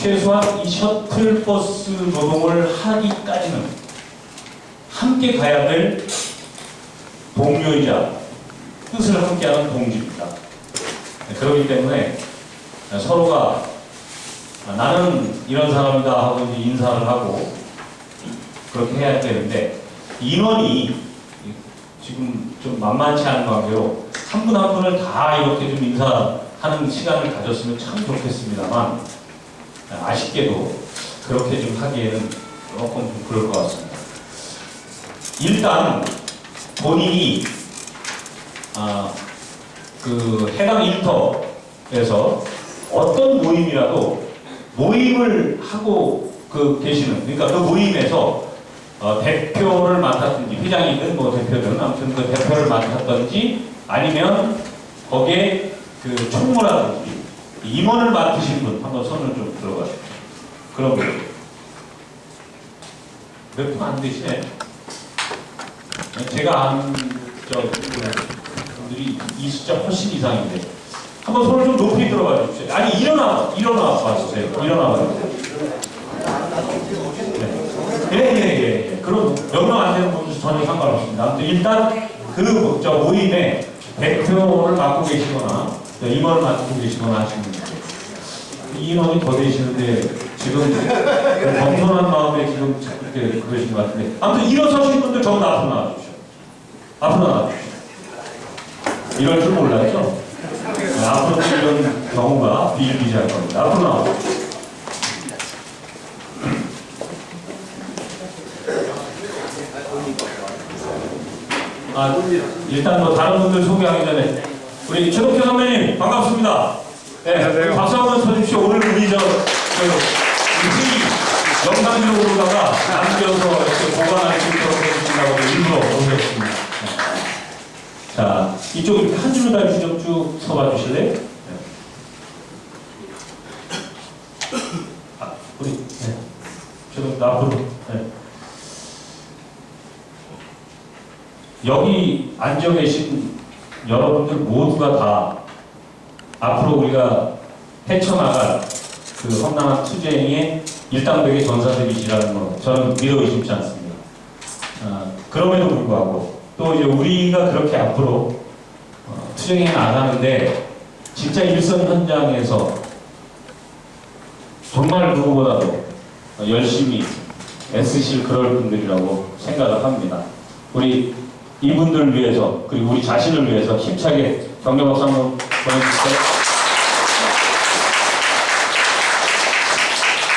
최소한 이 셔틀버스 노동을 하기까지는 함께 가야 될 동료이자 뜻을 함께하는 동지입니다. 그렇기 때문에 서로가 나는 이런 사람이다 하고 이제 인사를 하고 그렇게 해야 되는데, 인원이 지금 좀 만만치 않은 관계로 한 분 한 분을 다 이렇게 좀 인사하는 시간을 가졌으면 참 좋겠습니다만, 아쉽게도 그렇게 좀 하기에는 조금 좀 그럴 것 같습니다. 일단 본인이 그 해당 일터에서 어떤 모임을 하고 계시는, 그러니까 그 모임에서 대표를 맡았든지, 회장이든 뭐 대표든 아무튼 그 대표를 맡았든지, 아니면 거기에 그 총무라든지 임원을 맡으신 분 한번 손을 좀 들어가시죠. 그런 분. 몇 분 안 되시네. 제가 아는 분들이 이 숫자 훨씬 이상인데 한번 손을 좀 높이 들어가 주십시오. 아니 일어나 봐주세요. 일어나 봐주세요. 예. 그럼 명령 안 되는 분들 전혀 상관없습니다. 아무튼 일단 그 모임에 대표를 맡고 계시거나 임원을 맡고 계시거나 하시는 분들, 인원이 더 되시는데 지금 겸손한 마음에 지금 이렇게 그러신 것 같은데, 아무튼 일어서신 분들 전부 다 앞으로 나와주십시오. 앞으로 나와주십시오. 이럴 줄 몰랐죠? 앞으로 이런 경우가 비일비재할 겁니다. 앞으로 나와주십시오. 일단 뭐 다른 분들 소개하기 전에 우리 최덕현 선배님 반갑습니다. 네, 박수 한번 쳐주십시오. 오늘 우리 회의 영상적으로다가 남겨서 이렇게 보관할 수 있도록 해주신다고 일부러 오셨습니다. 자, 이쪽 이렇게 한 줄로 다 쭉 서봐 주실래요? 네. 우리 최덕현 앞으로. 네. 여기 앉아 계신 여러분들 모두가 다 앞으로 우리가 헤쳐나갈 그 험난한 투쟁의 일당백의 전사들이시라는 거 저는 믿어 의심치 않습니다. 그럼에도 불구하고 또 이제 우리가 그렇게 앞으로 투쟁해 나가는데 진짜 일선 현장에서 정말 누구보다도 열심히 애쓰실 그럴 분들이라고 생각을 합니다. 우리 이분들을 위해서, 그리고 우리 자신을 위해서 힘차게 격려 박수 한번 보내주세요.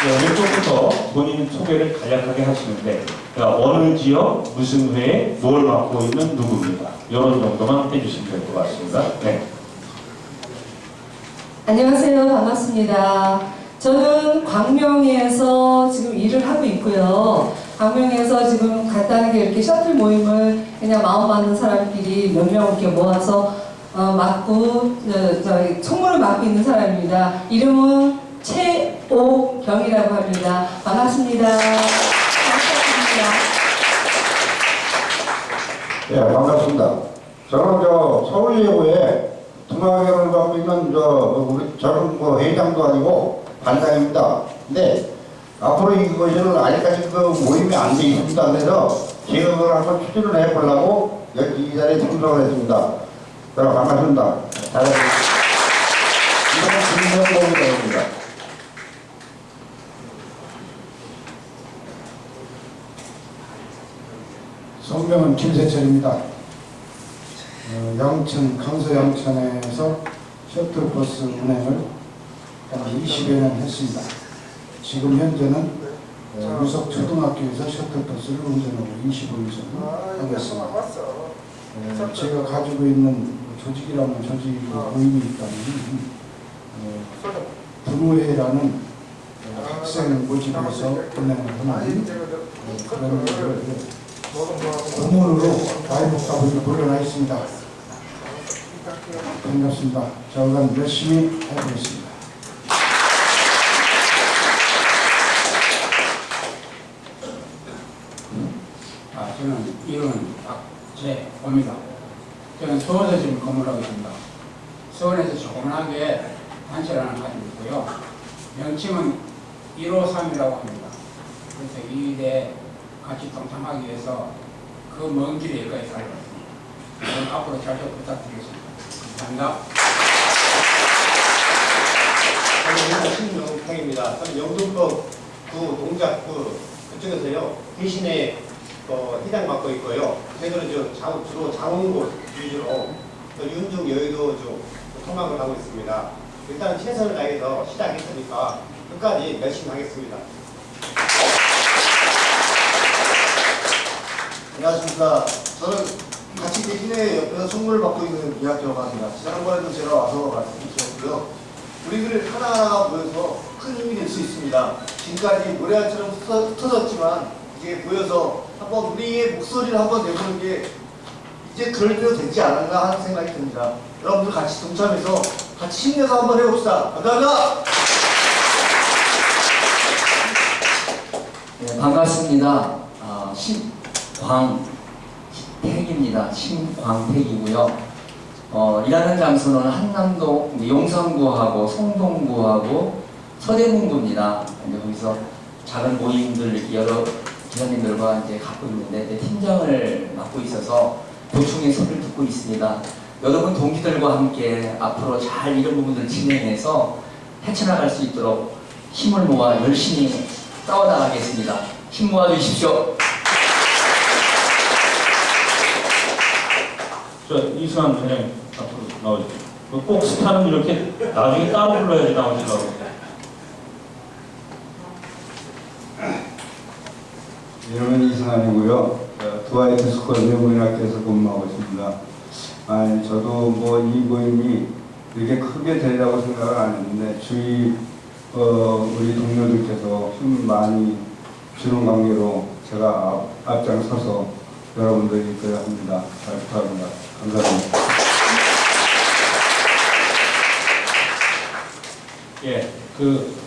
왼쪽부터 본인 소개를 간략하게 하시는데, 그러니까 어느 지역, 무슨 회에 뭘 맡고 있는 누구입니다. 이런 정도만 해주시면 될 것 같습니다. 네. 안녕하세요. 반갑습니다. 저는 광명에서 지금 일을 하고 있고요. 광명에서 지금 간단하게 이렇게 셔틀 모임을 그냥 마음 맞는 사람끼리 몇 명 이렇게 모아서 맡고 저희 총무를 맡고 있는 사람입니다. 이름은 최옥경이라고 합니다. 반갑습니다. 감사합니다. 네, 반갑습니다. 저는 서울예고에 동아교를 갖고 있는 저는 회장도 아니고 반장입니다. 근데 앞으로 이것을 아직까지 그 모임이 안 돼 있습니다. 그래서 제가 그걸 한번 추진을 해보려고 여기 이 자리에 참석을 했습니다. 그럼 반갑습니다. 이거는 김명복이라고 합니다. 성명은 김세철입니다. 양천, 강서 양천에서 셔틀버스 운행을 한 20여 년 했습니다. 지금 현재는 유석 초등학교에서 셔틀버스를 운전하고 25년을 하겠습니다. 제가 가지고 있는 조직이라면 조직 모임이 있다면 분우회라는 학생 모집에서 운행을 하는 그런 일을 고문으로 라이브값을 돌려나 있습니다. 반갑습니다. 저는 열심히 해보겠습니다. 저는 이름은 박재호입니다. 저는 서울에서 지금 근무를 하고 있습니다. 서울에서 조그만하게 단체를 하나 가지고 있고요. 명칭은 153이라고 합니다. 그래서 이 일에 같이 동참하기 위해서 그 먼 길에 여기까지 살아왔습니다. 저는 앞으로 잘 좀 부탁드리겠습니다. 감사합니다. 저는 신명탁입니다. 저는 영등포 구 동작구 그쪽에서요 대신에 회장 맡고 있고요. 저희들은 주로 장원고 위주로 윤중 여의도 쪽 통학을 하고 있습니다. 일단 최선을 다해서 시작했으니까 끝까지 열심히 하겠습니다. 안녕하십니까. 저는 같이 대신에 옆에서 선물을 받고 있는 이학재라고 합니다. 지난번에도 제가 와서 말씀드렸고요. 우리들 하나하나가 모여서 큰 힘이 될 수 있습니다. 지금까지 모래알처럼 흩어졌지만 이게 모여서 한번 우리의 목소리를 한번 내보는 게 이제 그럴 때도 되지 않았나 하는 생각이 듭니다. 여러분들 같이 동참해서 같이 힘내서 한번 해봅시다. 감사합니다. 네, 반갑습니다. 신광택입니다. 신광택이고요. 일하는 장소는 한남동, 용산구하고 성동구하고 서대문구입니다. 이제 거기서 작은 모임들 여러 기자님들과 이제 갖고 있는데 팀장을 맡고 있어서 보충의 소리를 듣고 있습니다. 여러분 동기들과 함께 앞으로 잘 이런 부분들 진행해서 헤쳐나갈 수 있도록 힘을 모아 열심히 싸워나가겠습니다. 힘 모아 주십시오. 이승환 원장님 앞으로 나오십시오. 꼭 스타는 이렇게 나중에 따로 불러야지 나오시더라고요. 이름은 이승환이고요. 드와이트 스쿨 외국인학교에서 근무하고 있습니다. 저도 뭐 이 모임이 이렇게 크게 되리라고 생각을 안 했는데 주위 우리 동료들께서 힘 많이 주는 관계로 제가 앞장서서 여러분들이 이끌어야 합니다. 잘 부탁합니다. 감사합니다. 예,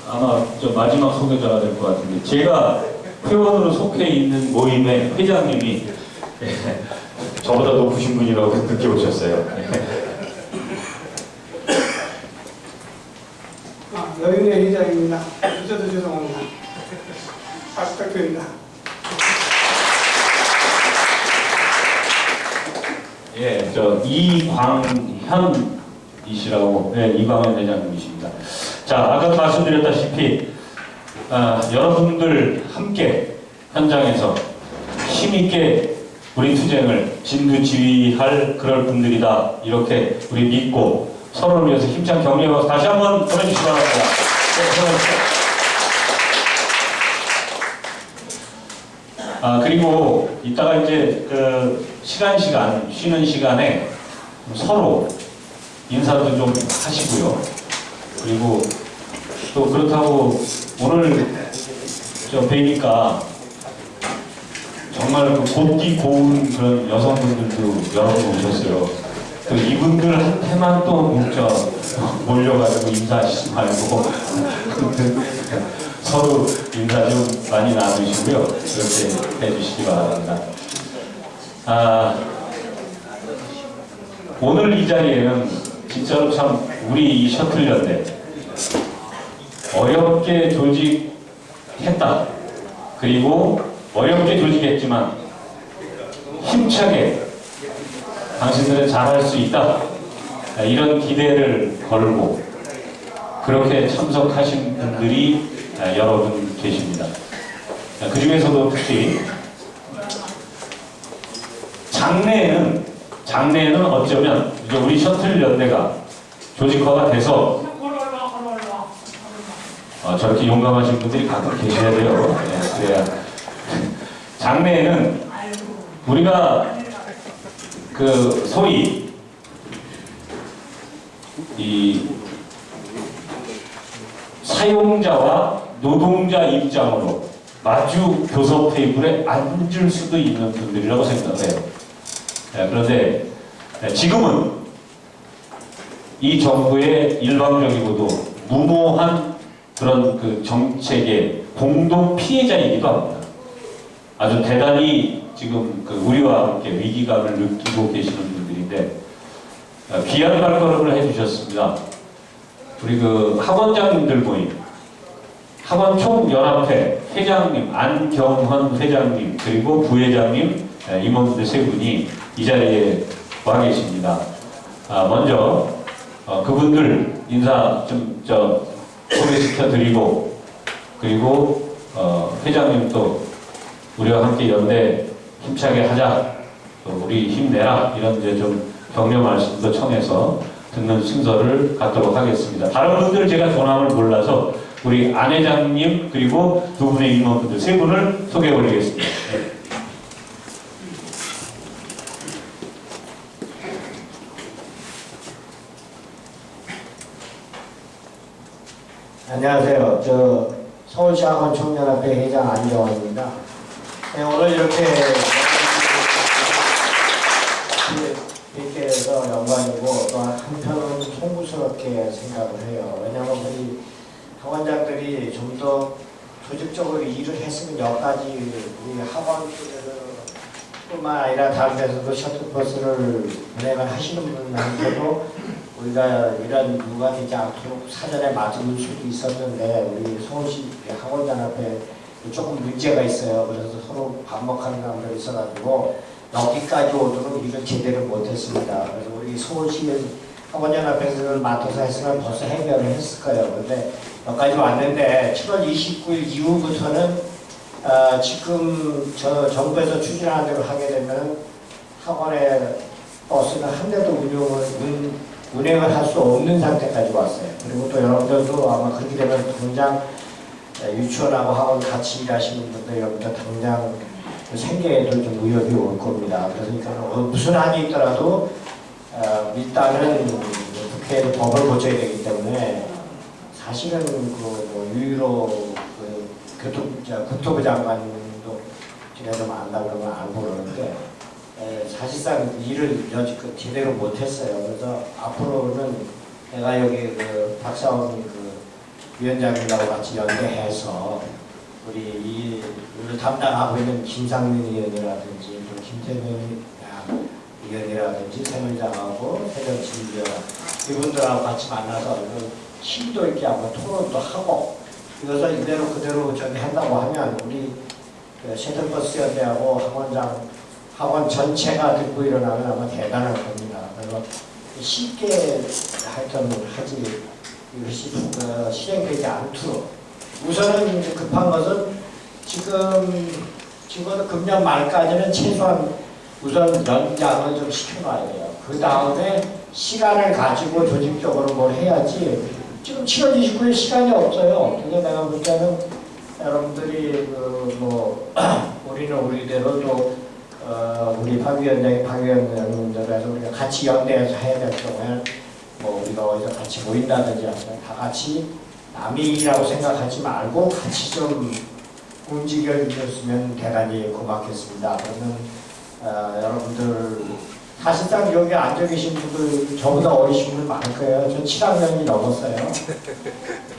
아마 마지막 소개자가 될 것 같은데 제가 회원으로 속해 있는 모임의 회장님이 저보다 높으신 분이라고 늦게 오셨어요. 여인의 회장입니다. 늦어도 죄송합니다. 잘 부탁드립니다. 예, 이광현이시라고, 네, 이광현 회장님이십니다. 자, 아까 말씀드렸다시피 여러분들 함께 현장에서 힘있게 우리 투쟁을 진두지휘할 그럴 분들이다, 이렇게 우리 믿고 서로를 위해서 힘찬 격려와 다시 한번 보내주시기 바랍니다. 네, 그리고 이따가 이제 쉬는 시간에 서로 인사도 좀 하시고요. 그리고 또 그렇다고 오늘 뵈니까 정말 곱디 고운 그런 여성분들도 여러 분 오셨어요. 이분들한테만 또 몰려가지고 인사하시지 말고 서로 인사 좀 많이 나누시고요. 그렇게 해주시기 바랍니다. 오늘 이 자리에는 진짜로 참 우리 이 셔틀 연대 어렵게 조직했다. 그리고 어렵게 조직했지만 힘차게 당신들은 잘할 수 있다. 이런 기대를 걸고 그렇게 참석하신 분들이 여러분 계십니다. 그 중에서도 특히 장래에는 어쩌면 이제 우리 셔틀 연대가 조직화가 돼서 저렇게 용감하신 분들이 가끔 계셔야 돼요. 네, 그래야 장래에는 우리가 소위 이 사용자와 노동자 입장으로 마주 교섭 테이블에 앉을 수도 있는 분들이라고 생각해요. 그런데 지금은 이 정부의 일방적이고도 무모한 그런 정책의 공동 피해자이기도 합니다. 아주 대단히 지금 우리와 함께 위기감을 느끼고 계시는 분들인데 귀한 발걸음을 해주셨습니다. 우리 학원장님들 모임, 학원총연합회 회장님 안경헌 회장님 그리고 부회장님 임원들 세 분이 이 자리에 와 계십니다. 먼저 그분들 인사 좀 소개시켜 드리고 그리고 회장님 또 우리와 함께 연대 힘차게 하자 또 우리 힘내라 이런 이제 좀 격려 말씀도 청해서 듣는 순서를 갖도록 하겠습니다. 다른 분들 제가 전함을 몰라서 우리 안 회장님 그리고 두 분의 임원분들 세 분을 소개해 올리겠습니다. 네. 안녕하세요. 저 서울시 학원총연합회 회장 안경원입니다. 네, 오늘 이렇게 뵙게 돼서 영광이고 또 한편은 송구스럽게 생각을 해요. 왜냐하면 우리 학원장들이 좀 더 조직적으로 일을 했으면 여기까지 우리 학원 뿐만 아니라 다른 데서도 셔틀버스를 운행을 하시는 분한테도 우리가 이런 누가 되지 않도록 사전에 맞을 수도 있었는데 우리 서울시 학원장협회 조금 문제가 있어요. 그래서 서로 반복하는 사람들이 있어가지고 여기까지 오도록 이걸 제대로 못했습니다. 그래서 우리 서울시 학원연합회에서 맡아서 했으면 벌써 해결을 했을 거예요. 그런데 여기까지 왔는데 7월 29일 이후부터는 지금 저 정부에서 추진하는 대로 하게 되면 학원의 버스는 한 대도 운행을 할 수 없는 상태까지 왔어요. 그리고 또 여러분들도 아마 그렇게 되면 당장 유치원하고 학원 같이 일하시는 분들 여러분들 당장 생계에도 좀 위협이 올 겁니다. 그러니까 무슨 한이 있더라도 일단은 국회에서 법을 고쳐야 되기 때문에 사실은 그 유일로 국토부 장관도 제가 좀 안다고 그러면 안 보는데 사실상 일을 여지껏 제대로 못했어요. 그래서 앞으로는 내가 여기 그 박사원 그 위원장님하고 같이 연대해서 우리 이 일을 담당하고 있는 김상민 의원이라든지 또 김태민 의원이라든지 새누리당하고 새정치위원 이분들하고 같이 만나서 힘도 있게 한번 토론도 하고 이것을 이대로 그대로 한다고 하면 우리 그 셔틀버스 연대하고 학원 전체가 듣고 일어나면 아마 대단할 겁니다. 그래서 쉽게 하여튼 하지 이것이 실행되지 않도록 우선은 이제 급한 것은 지금 금년 말까지는 최소한 우선 연장을 좀 시켜놔야 돼요. 그 다음에 시간을 가지고 조직적으로 뭘 해야지 지금 7월 29일 시간이 없어요. 그래서 내가 볼 때는 여러분들이 우리는 우리대로 또 우리 박 위원장님들에서 우리가 같이 연대해서 해야 될 경우에는 우리가 어디서 같이 모인다든지 다 같이 남의 일이라고 생각하지 말고 같이 좀 움직여 주셨으면 대단히 고맙겠습니다. 그러면 여러분들 사실상 여기 앉아 계신 분들 저보다 어리신 분 많을 거예요. 전 7학년이 넘었어요.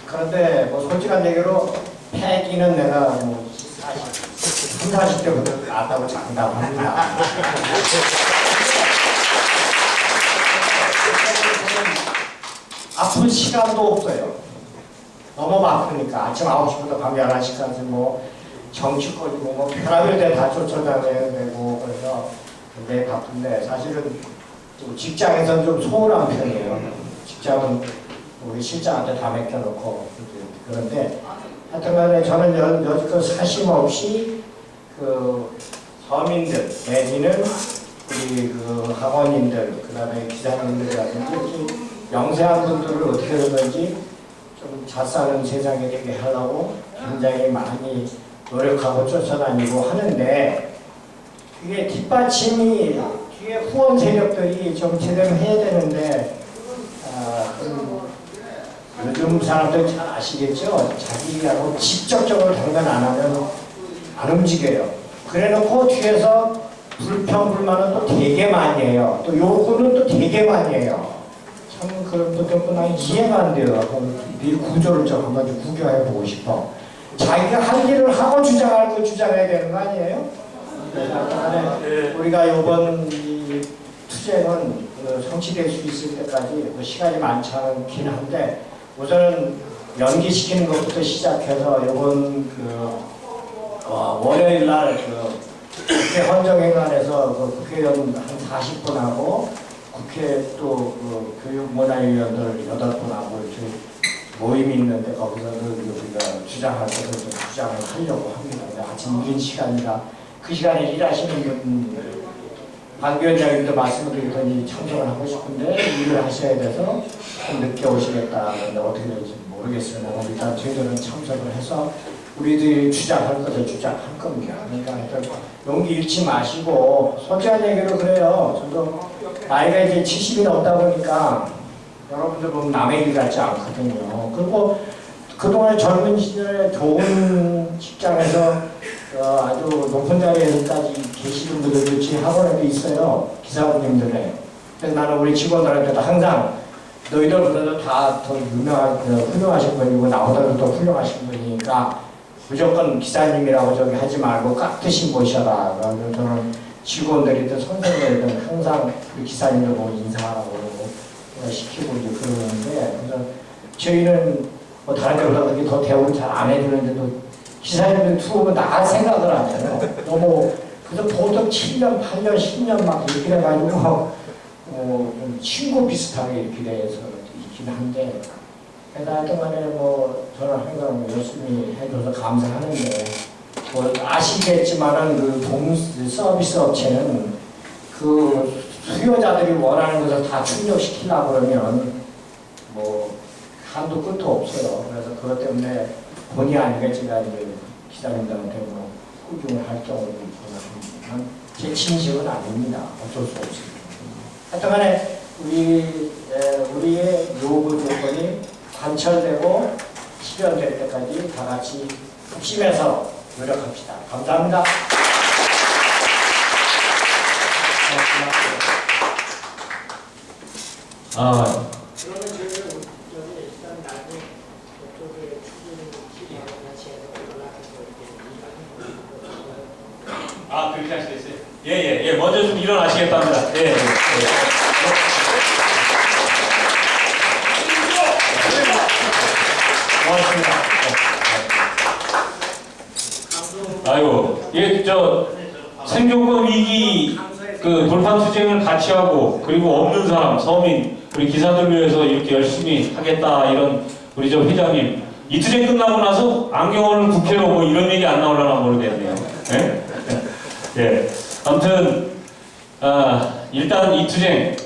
그런데 솔직한 얘기로 패기는 내가 30, 40대부터 났다고 장담합니다. 아플 시간도 없어요. 너무 바쁘니까 아침 9시부터 밤 11시까지 정치권이고 별의별 다 쫓아다녀야 되고 그래서 굉장히 바쁜데 사실은 직장에서는 좀 소홀한 편이에요. 직장은 우리 실장한테 다 맡겨놓고 그런데 하여튼간에 저는 여지껏 사심 없이 그 서민들 내지는 우리 그 학원인들 그다음에 기사님들이라든지 영세한 분들을 어떻게든지 좀 잘 사는 세상에 되게 하려고 굉장히 많이 노력하고 쫓아다니고 하는데 그게 뒷받침이 뒤에 후원 세력들이 좀 제대로 해야 되는데 요즘 사람들 잘 아시겠죠? 자기하고 직접적으로 당근 안 하면 안 움직여요. 그래놓고 뒤에서 불평불만은 또 되게 많이 해요. 또 요구는 또 되게 많이 해요. 참 그런 분들 난 이해가 안 돼요. 이 구조를 좀 한번 좀 구경해보고 싶어. 자기가 할 일을 하고 주장할 거 주장해야 되는 거 아니에요? 우리가 이번 투쟁은 성취될 수 있을 때까지 시간이 많지 않긴 한데 우선은 연기시키는 것부터 시작해서 이번 월요일 날 국회 헌정회관에서 국회의원 한 40분하고 국회 또 교육문화위원들 8분하고 이렇게 모임이 있는데 거기서도 우리가 주장할 것을 좀 주장을 하려고 합니다. 아침 이른 시간이라 그 시간에 일하시는 분 박 위원장님도 말씀드리더니 참석을 하고 싶은데 일을 하셔야 돼서 좀 늦게 오시겠다. 근데 어떻게 될지 모르겠으나 일단 저희들은 참석을 해서 우리들이 주장할 것을 주장할 겁니다. 그러니까 용기 잃지 마시고 솔직한 얘기로 그래요. 저도 나이가 이제 70이 넘다 보니까 여러분들 보면 남의 일 같지 않거든요. 그리고 그동안 젊은 시절에 좋은 직장에서 아주 높은 자리에까지 계시는 분들도 제 학원에도 있어요. 기사분님들에. 그래서 나는 우리 직원들한테도 항상 너희들보다도 다 더 훌륭하신 분이고 나보다도 더 훌륭하신 분이니까 무조건 기사님이라고 저기 하지 말고 깍듯이 모셔라. 그래서 저는 직원들이든 선생님들이든 항상 그 기사님들 보고 인사하라고 그러고 시키고 이제 그러는데 그래서 저희는 뭐 다른 데보다 그렇게 더 대우를 잘 안 해주는데도 기사님들 투어가 나갈 생각을 안 해요. 너무 그래서 보통 7년, 8년, 10년 막 이렇게 해가지고 좀 친구 비슷하게 이렇게 돼서 있긴 한데 하여튼 간에 뭐 저는 항상 열심히 해줘서 감사하는데 뭐 아시겠지만은 그 서비스 업체는 그 수요자들이 원하는 것을 다 충족시키려고 그러면 뭐 한도 끝도 없어요. 그래서 그것 때문에 본의 아니게 제가 이제 기사님들한테 뭐 꾸준히 활동을 하지만 제 진심은 아닙니다. 어쩔 수 없습니다. 하여튼 간에 우리의 요구 조건이 관철되고 실현될 때까지 다 같이 핵심에서 노력합시다. 감사합니다. 그러면 저희는 일단 나중에 저쪽에 추진팀하고 같이 해서 연락해서 이렇게 그렇게 하시겠어요? 예. 먼저 좀 일어나시겠답니다. 예. 고맙습니다. 아이고, 생존권 위기 돌파 투쟁을 같이 하고 그리고 없는 사람, 서민, 우리 기사들 위해서 이렇게 열심히 하겠다 이런 우리 저 회장님 이 투쟁 끝나고 나서 안경을 국회로 뭐 이런 얘기 안 나오려나 모르겠네요. 네? 예. 아무튼 일단 이 투쟁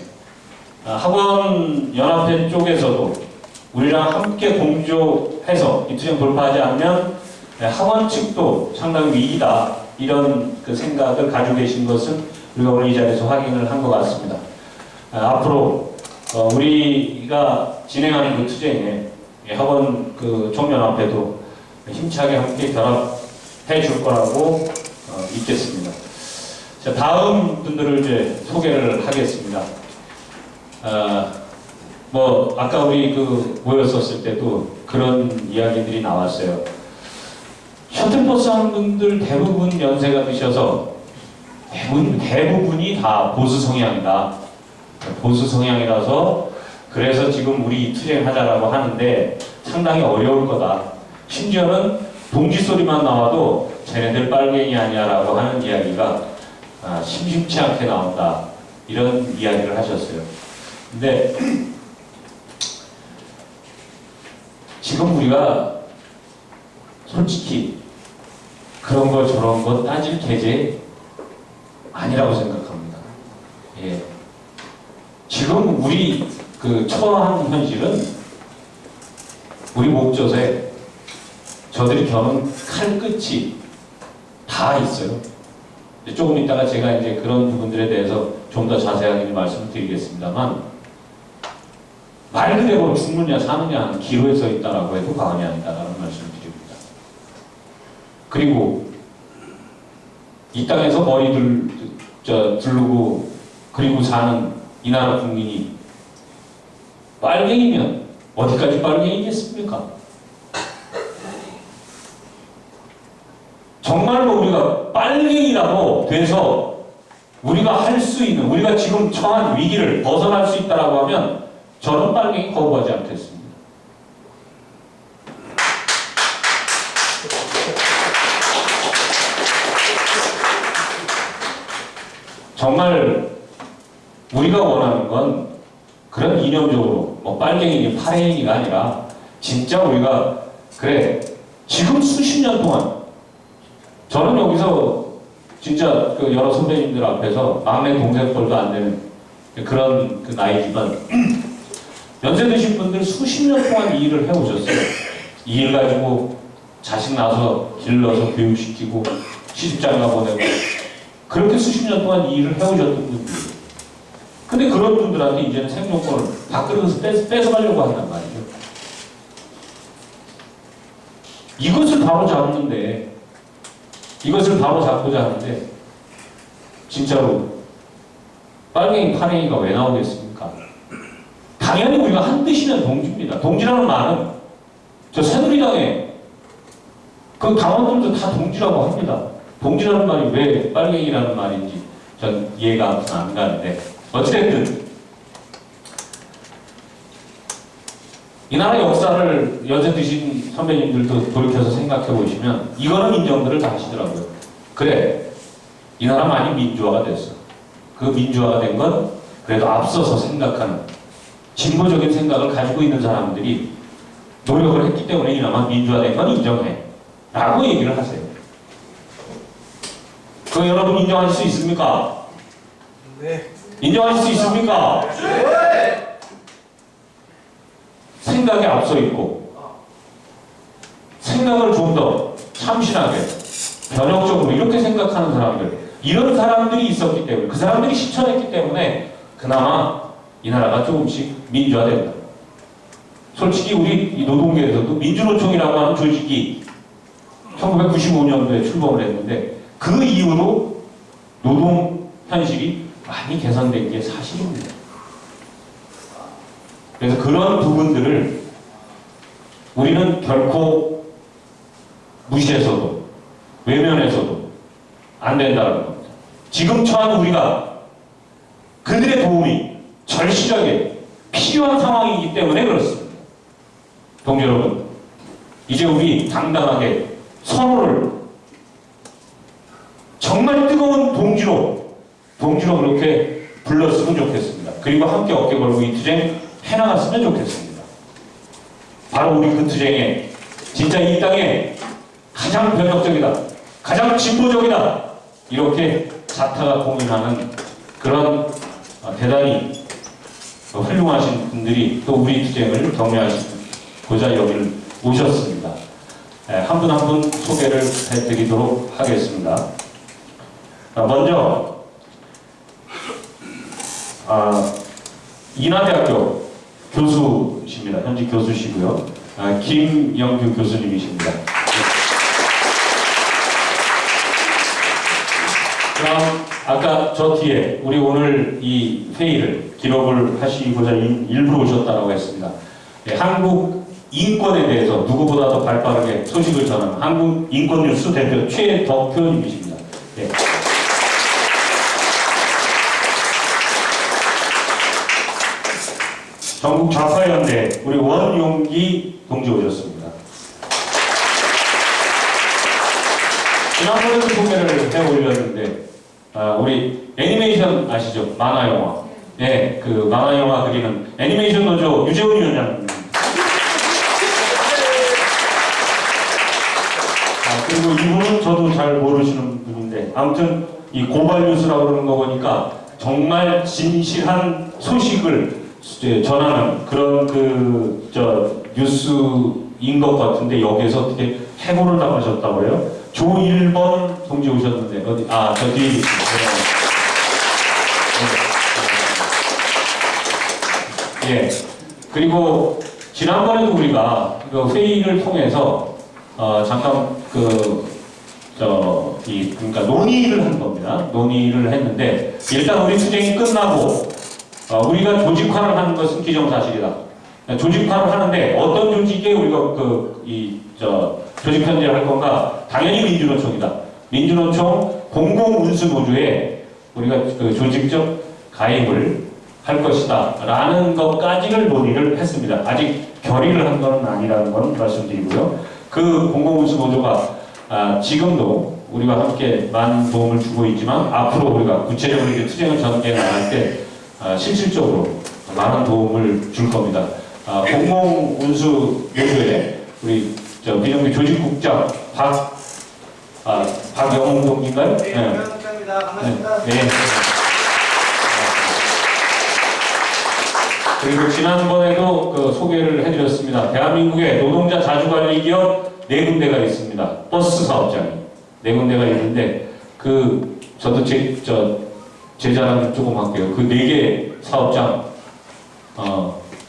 학원 연합회 쪽에서도 우리랑 함께 공조해서 이 투쟁 돌파하지 않으면 학원 측도 상당히 위기다 이런 그 생각을 가지고 계신 것은 우리가 오늘 이 자리에서 확인을 한 것 같습니다. 앞으로 우리가 진행하는 그 투쟁에 학원 그 총연합회도 힘차게 함께 결합해 줄 거라고 믿겠습니다. 자, 다음 분들을 이제 소개를 하겠습니다. 뭐 아까 우리 그 모였었을 때도 그런 이야기들이 나왔어요. 셔틀버스 하는 분들 대부분 연세가 드셔서 대부분이 다 보수 성향이다. 보수 성향이라서 그래서 지금 우리 투쟁하자라고 하는데 상당히 어려울 거다. 심지어는 동지 소리만 나와도 쟤네들 빨갱이 아니야라고 하는 이야기가 심심치 않게 나온다. 이런 이야기를 하셨어요. 근데 지금 우리가 솔직히 그런 거 저런 거 따질 계제 아니라고 생각합니다. 예. 지금 우리 그 처한 현실은 우리 목젖에 저들이 겨눈 칼끝이 다 있어요. 조금 이따가 제가 이제 그런 부분들에 대해서 좀 더 자세하게 말씀을 드리겠습니다만 말 그대로 죽느냐 사느냐 기로에 서 있다라고 해도 과언이 아니다라는 말씀을 드립니다. 그리고 이 땅에서 머리들 두르고 그리고 사는 이 나라 국민이 빨갱이면 어디까지 빨갱이겠습니까? 정말로 우리가 빨갱이라고 돼서 우리가 할 수 있는 우리가 지금 처한 위기를 벗어날 수 있다라고 하면 저는 빨갱이 거부하지 않겠습니다. 정말 우리가 원하는 건 그런 이념적으로 뭐 빨갱이니 파랭이가 아니라 진짜 우리가 그래 지금 수십 년 동안 저는 여기서 진짜 그 여러 선배님들 앞에서 막내 동생 뻘도 안 되는 그런 그 나이지만 연세 드신 분들 수십 년 동안 이 일을 해오셨어요. 이 일 가지고 자식 낳아서 길러서 교육시키고 시집장가 보내고 그렇게 수십 년 동안 이 일을 해오셨던 분들. 근데 그런 분들한테 이제는 생존권을 밥그릇에서 뺏어가려고 한단 말이죠. 이것을 바로 잡는데, 이것을 바로 잡고자 하는데, 진짜로 빨갱이 파랭이가 왜 나오겠습니까? 당연히 우리가 한 뜻이면 동지입니다. 동지라는 말은 저 새누리당에 그 당원들도 다 동지라고 합니다. 동지라는 말이 왜 빨갱이라는 말인지 전 이해가 안 가는데 어찌됐든 이 나라 역사를 연세 드신 선배님들도 돌이켜서 생각해 보시면 이거는 인정들을 다 하시더라고요. 그래, 이 나라 많이 민주화가 됐어. 그 민주화가 된 건 그래도 앞서서 생각하는 진보적인 생각을 가지고 있는 사람들이 노력을 했기 때문에 이나마 민주화된 건 인정해 라고 얘기를 하세요. 그거 여러분 인정하실 수 있습니까? 네. 인정하실 수 있습니까? 네. 생각에 앞서 있고 생각을 좀 더 참신하게 변혁적으로 이렇게 생각하는 사람들, 이런 사람들이 있었기 때문에, 그 사람들이 실천했기 때문에 그나마 이 나라가 조금씩 민주화된다. 솔직히 우리 이 노동계에서도 민주노총이라고 하는 조직이 1995년도에 출범을 했는데 그 이후로 노동 현실이 많이 개선된 게 사실입니다. 그래서 그런 부분들을 우리는 결코 무시해서도 외면해서도 안 된다는 겁니다. 지금 처한 우리가 그들의 도움이 절실하게 필요한 상황이기 때문에 그렇습니다. 동지 여러분, 이제 우리 당당하게 서로를 정말 뜨거운 동지로 그렇게 불렀으면 좋겠습니다. 그리고 함께 어깨 걸고 이 투쟁 해나갔으면 좋겠습니다. 바로 우리 그 투쟁에 진짜 이 땅에 가장 변혁적이다, 가장 진보적이다 이렇게 자타가 공인하는 그런 대단히 훌륭하신 분들이 또 우리 투쟁을 격려하시고자 여기를 오셨습니다. 한 분 한 분 소개를 해드리도록 하겠습니다. 먼저 인하대학교 교수십니다. 현직 교수시고요. 김영규 교수님이십니다. 그럼 아까 저 뒤에 우리 오늘 이 회의를 기록을 하시고자 일부러 오셨다고 했습니다. 한국 인권에 대해서 누구보다 더 발빠르게 소식을 전하는 한국 인권뉴스 대표 최덕표님이십니다. 네. 전국 좌파연대 우리 원용기 동지 오셨습니다. 지난번에도 소개를 해올렸는데 우리 애니메이션 아시죠? 만화영화. 네, 그 만화영화 그리는 애니메이션 노조 유재훈 위원장님. 그리고 이분은 저도 잘 모르시는 분인데 아무튼 이 고발뉴스라고 그러는 거 보니까 정말 진실한 소식을 전하는 그런 뉴스인 것 같은데 여기에서 어떻게 해고를 당하셨다고 해요? 조1번 동지 오셨는데 어디 저기 예. 그리고 지난번에도 우리가 그 회의를 통해서 잠깐 그러니까 논의를 한 겁니다. 논의를 했는데 일단 우리 투쟁이 끝나고 우리가 조직화를 하는 것은 기정사실이다. 조직화를 하는데 어떤 조직에 우리가 조직 편제를 할 건가? 당연히 민주노총이다. 민주노총 공공운수노조에 우리가 그 조직적 가입을 할 것이다. 라는 것까지를 논의를 했습니다. 아직 결의를 한 건 아니라는 건 말씀드리고요. 그 공공운수노조가 지금도 우리와 함께 많은 도움을 주고 있지만 앞으로 우리가 구체적으로 이렇게 투쟁을 전개 나갈 때 실질적으로 많은 도움을 줄 겁니다. 공공운수노조의 우리 민영기 조직국장 박영웅 동지인가요? 네. 반갑습니다. 네. 그리고 지난번에도 소개를 해드렸습니다. 대한민국의 노동자 자주관리 기업 4군데가 있습니다. 버스 사업장이 4군데가 있는데 저도 제 자랑 조금 할게요. 그 4개 사업장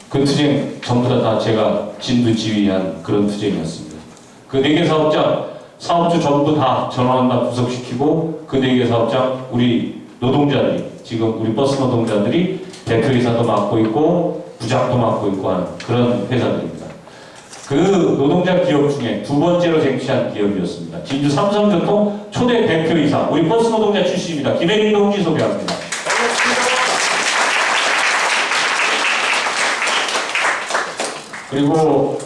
그 투쟁 전부 다 제가 진두지휘한 그런 투쟁이었습니다. 그 4개 사업장 사업주 전부 다 전원 다 구속시키고 그 4개 사업장 우리 노동자들이 지금 우리 버스 노동자들이 대표이사도 맡고 있고 부장도 맡고 있고 하는 그런 회사들입니다. 그 노동자 기업 중에 2번째로 쟁취한 기업이었습니다. 진주 삼성교통 초대 대표이사 우리 버스 노동자 출신입니다. 김혜린 동지 소개합니다. 그리고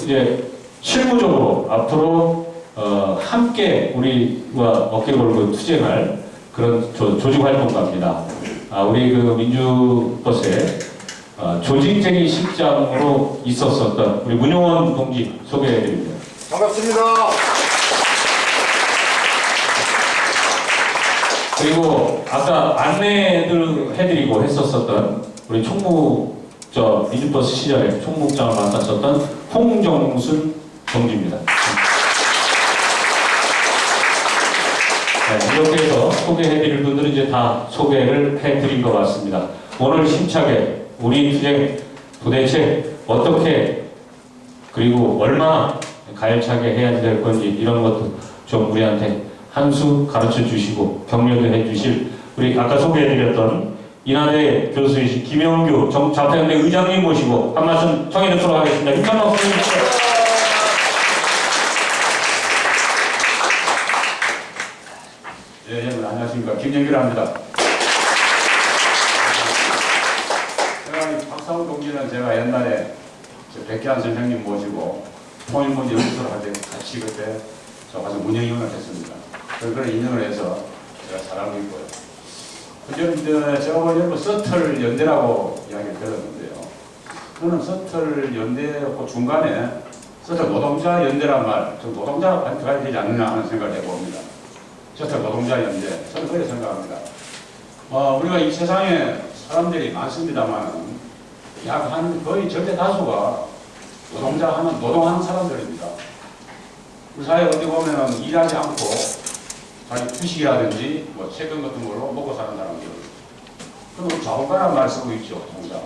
이제 실무적으로 앞으로 함께 우리와 어깨 걸고 투쟁할 그런 조직 활동가입니다. 우리 민주버스의 조직쟁이 실장으로 있었었던 우리 문용원 동지 소개해드립니다. 반갑습니다. 그리고 아까 안내를 해드리고 했었었던 우리 민주버스 시절에 총무국장을 맡았었던 홍정순 동지입니다. 네, 이렇게 해서 소개해드릴 분들은 이제 다 소개를 해드린 것 같습니다. 오늘 힘차게 우리 투쟁 도대체 어떻게 그리고 얼마나 가열차게 해야 될 건지 이런 것도 좀 우리한테 한 수 가르쳐 주시고 격려도 해 주실 우리 아까 소개해드렸던 인하대 교수이신 김영규 자타연대 의장님 모시고 한 말씀 청해 듣도록 하겠습니다. 힘찬 박수 주십시오. 예, 여러분 안녕하십니까. 김영규랍니다. 박사훈 동지는 제가 옛날에 백기환 선생님 모시고 통일문 연구소를 할 때 같이 그때 저 가서 운영위원을 했습니다. 그런 인연을 해서 제가 잘 알고 있고요. 제가 여러분 서틀 연대라고 이야기를 들었는데요. 저는 서틀 연대 그 중간에 서틀 노동자 연대란 말, 좀 노동자가 반대가 되지 않느냐 하는 생각을 해봅니다. 서틀 노동자 연대, 저는 그렇게 생각합니다. 우리가 이 세상에 사람들이 많습니다만 약 거의 절대 다수가 노동하는 사람들입니다. 우리 사회 어디 보면은 일하지 않고 자기 주식이라든지 채권 같은 걸로 먹고 사는 사람들. 그럼 자본가란 말 쓰고 있죠, 통장.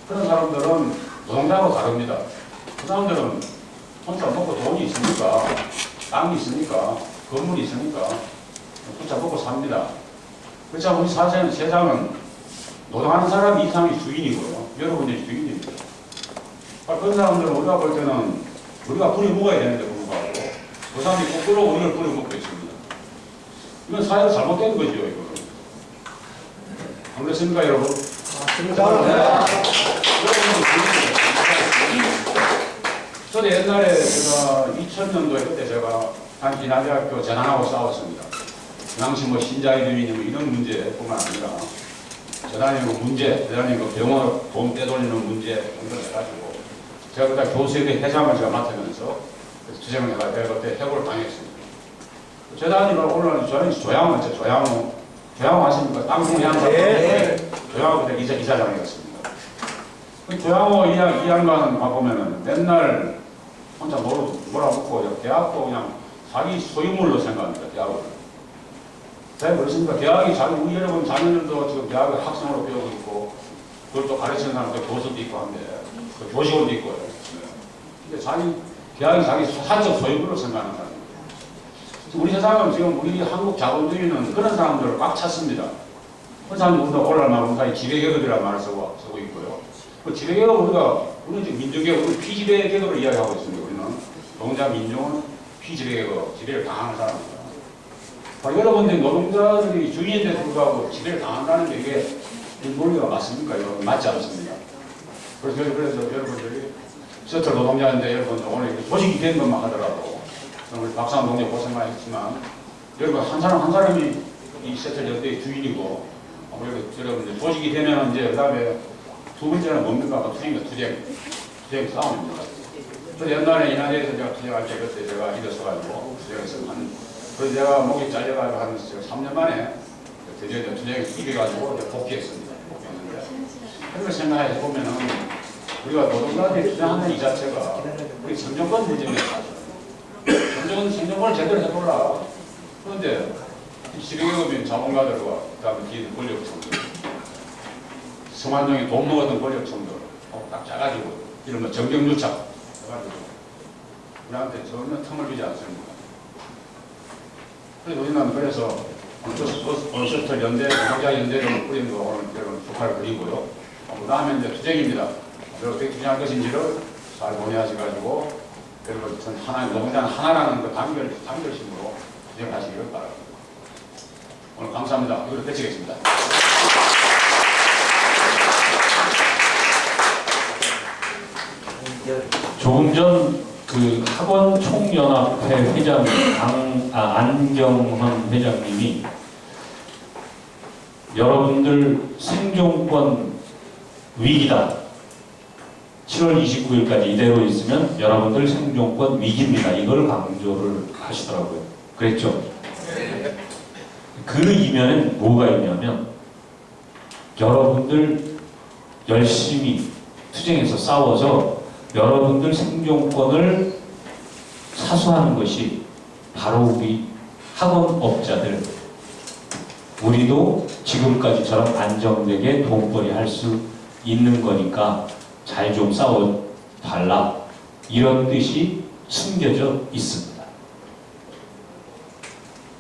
그런 사람들은 노동자하고 다릅니다. 그 사람들은 혼자 먹고 돈이 있으니까, 땅이 있으니까, 건물이 있으니까 혼자 먹고 삽니다. 그렇죠. 우리 세상은 노동하는 사람 이상이 주인이고요. 여러분들이 주인입니다. 그런 사람들은 우리가 볼 때는 우리가 뿌리 먹어야 되는데 불구하고 그 사람이 거꾸로 우리를 뿌리 먹고 있습니다. 이건 사회가 잘못된 거죠, 이거는. 안 그렇습니까, 여러분? 맞습니다. 저도 옛날에 제가 2000년도에 그때 제가 한진화대학교 전환하고 싸웠습니다. 그 당시 신자유주의 이런 문제뿐만 아니라 대단히 병원 돈 떼돌리는 문제 등을 해가지고 제가 그때 교수회의 회장을 제가 맡으면서 투쟁을 해가지고 그때 해고를 당했습니다. 재단이가 오늘 저는 조양호 아십니까? 땅콩양사 조양호 그때 이사장이었습니다. 그 조양호 이 양반 보면은 맨날 혼자 몰아붙고 대학도 그냥 자기 소유물로 생각합니다. 대학을. 잘 그렇습니까? 대학이 우리 여러분 자녀들도 지금 대학을 학생으로 배우고 있고 그걸 또 가르치는 사람도 교수도 있고 한데 그 교직원도 있고요. 근데 대학이 자기 사적 소유물로 생각하는 사람입니다. 우리 세상은 지금 우리 한국 자본주의는 그런 사람들을 꽉 찼습니다. 그런 사람들이 우리가 오늘날 우리가 지배계급이라는 말을 쓰고 있고요. 그 지배계급 우리는 지금 민주계급, 우리 피지배계급을 이야기하고 있습니다. 우리는 노동자 민중은 피지배계급, 지배를 당하는 사람입니다. 여러분들이 노동자들이 주인인데 불구하고 지배를 당한다는 게 이게 논리가 맞습니까? 이건 맞지 않습니다. 그래서 여러분들이 셔틀 노동자인데 여러분 오늘 조직이 된 것만 하더라도 우리 박상원 동료 고생 많이 했지만 여러분 한 사람 한 사람이 이 세틀 연대의 주인이고 그리고 여러분들 조직이 되면 이제 그다음에 두 번째는 뭡니까? 투쟁입니다. 투쟁 싸움입니다. 그래서 옛날에 이나리에서 제가 투쟁할 때 그때 제가 일어서가지고 투쟁에서 그래서 제가 목이 잘려가지고 한 3년 만에 드디어 투쟁에 이겨가지고 복귀했습니다. 복귀했는데 그걸 생각해 보면은 우리가 노동자한테 투쟁하는 이 자체가 우리 생존권 문제에 사실 생존권을 제대로 해볼라. 그런데 시력업인 자본가들과 그다음에 뒤에 권력층들 성환정이 돈 먹었던 권력층들 딱 짜가지고 이런 거 정경유착 해가지고 우리한테 전혀 틈을 주지 않습니다. 그래서 우리는 그래서 온셔틀 연대, 노동자 연대를 꾸린 거 오늘 여러분 축하를 드리고요. 그 다음에 이제 투쟁입니다. 어떻게 투쟁할 것인지를 잘 논의하셔가지고 여러분 전 하나 노동자는 하나라는 그 단결심으로 투쟁하시기를 바랍니다. 오늘 감사합니다. 이걸로 배치겠습니다. 조금 전 그 학원 총연합회 회장 안경헌 회장님이 여러분들 생존권 위기다. 7월 29일까지 이대로 있으면 여러분들 생존권 위기입니다. 이걸 강조를 하시더라고요. 그랬죠? 그 이면엔 뭐가 있냐면 여러분들 열심히 투쟁해서 싸워서 여러분들 생존권을 사수하는 것이 바로 우리 학원업자들, 우리도 지금까지처럼 안정되게 돈벌이 할 수 있는 거니까 잘 좀 싸워달라, 이런 뜻이 숨겨져 있습니다.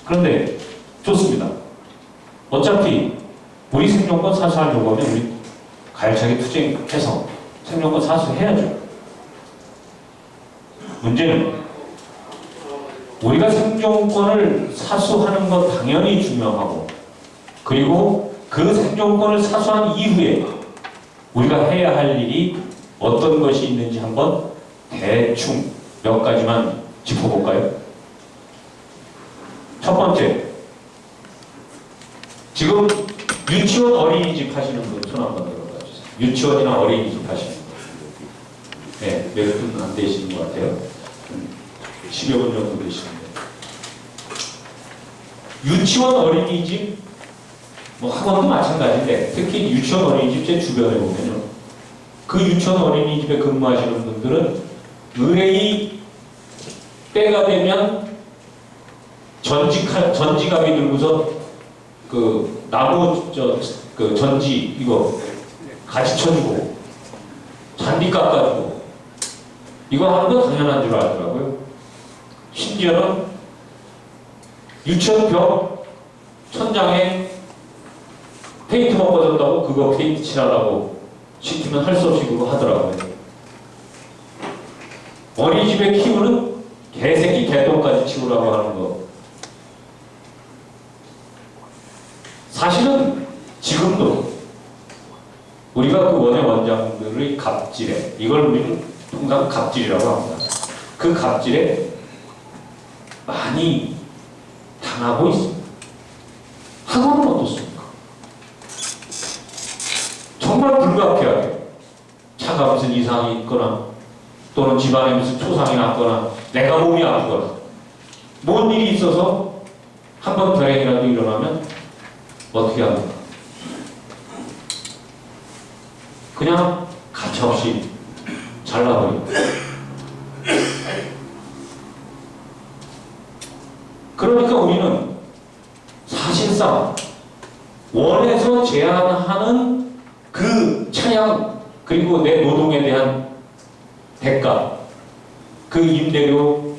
그런데 좋습니다. 어차피 우리 생존권 사수하려고 하면 우리 가열차게 투쟁해서 생존권 사수해야죠. 문제는 우리가 생존권을 사수하는 것 당연히 중요하고, 그리고 그 생존권을 사수한 이후에 우리가 해야 할 일이 어떤 것이 있는지 한번 대충 몇 가지만 짚어볼까요? 첫 번째, 지금 유치원 어린이집 하시는 분 손 한번 들어봐 주세요. 유치원이나 어린이집 하시는 분. 네, 몇 분 안 되시는 것 같아요. 10여 분 정도 되시는데. 유치원 어린이집, 뭐 학원도 마찬가지인데, 특히 유치원 어린이집 제 주변에 보면요, 그 유치원 어린이집에 근무하시는 분들은 의뢰이 때가 되면 전지갑이 들고서 그 나무 그 전지 이거 같이 쳐주고 잔디 깎아주고 이거 하는 건 당연한 줄 알더라고요. 심지어는 유치원 벽 천장에 페인트가 꺼졌다고 그거 페인트 칠하라고 시키면 할 수 없이 그거 하더라고요. 어린이집에 키우는 개새끼 개똥까지 치우라고 하는 거. 사실은 지금도 우리가 그 원외 원장들의 갑질에, 이걸 우리는 통상 갑질이라고 합니다. 그 갑질에 많이 당하고 있습니다. 학원은 어떻습니까? 정말 불가피하게 차가 무슨 이상이 있거나 또는 집안에 무슨 초상이 났거나 내가 몸이 아프거나 뭔 일이 있어서 한번 불행이라도 일어나면 어떻게 합니까? 그냥 가차없이 잘라버립니다. 그러니까 우리는 사실상 원해서 제한하는 그 차양, 그리고 내 노동에 대한 대가, 그 임대료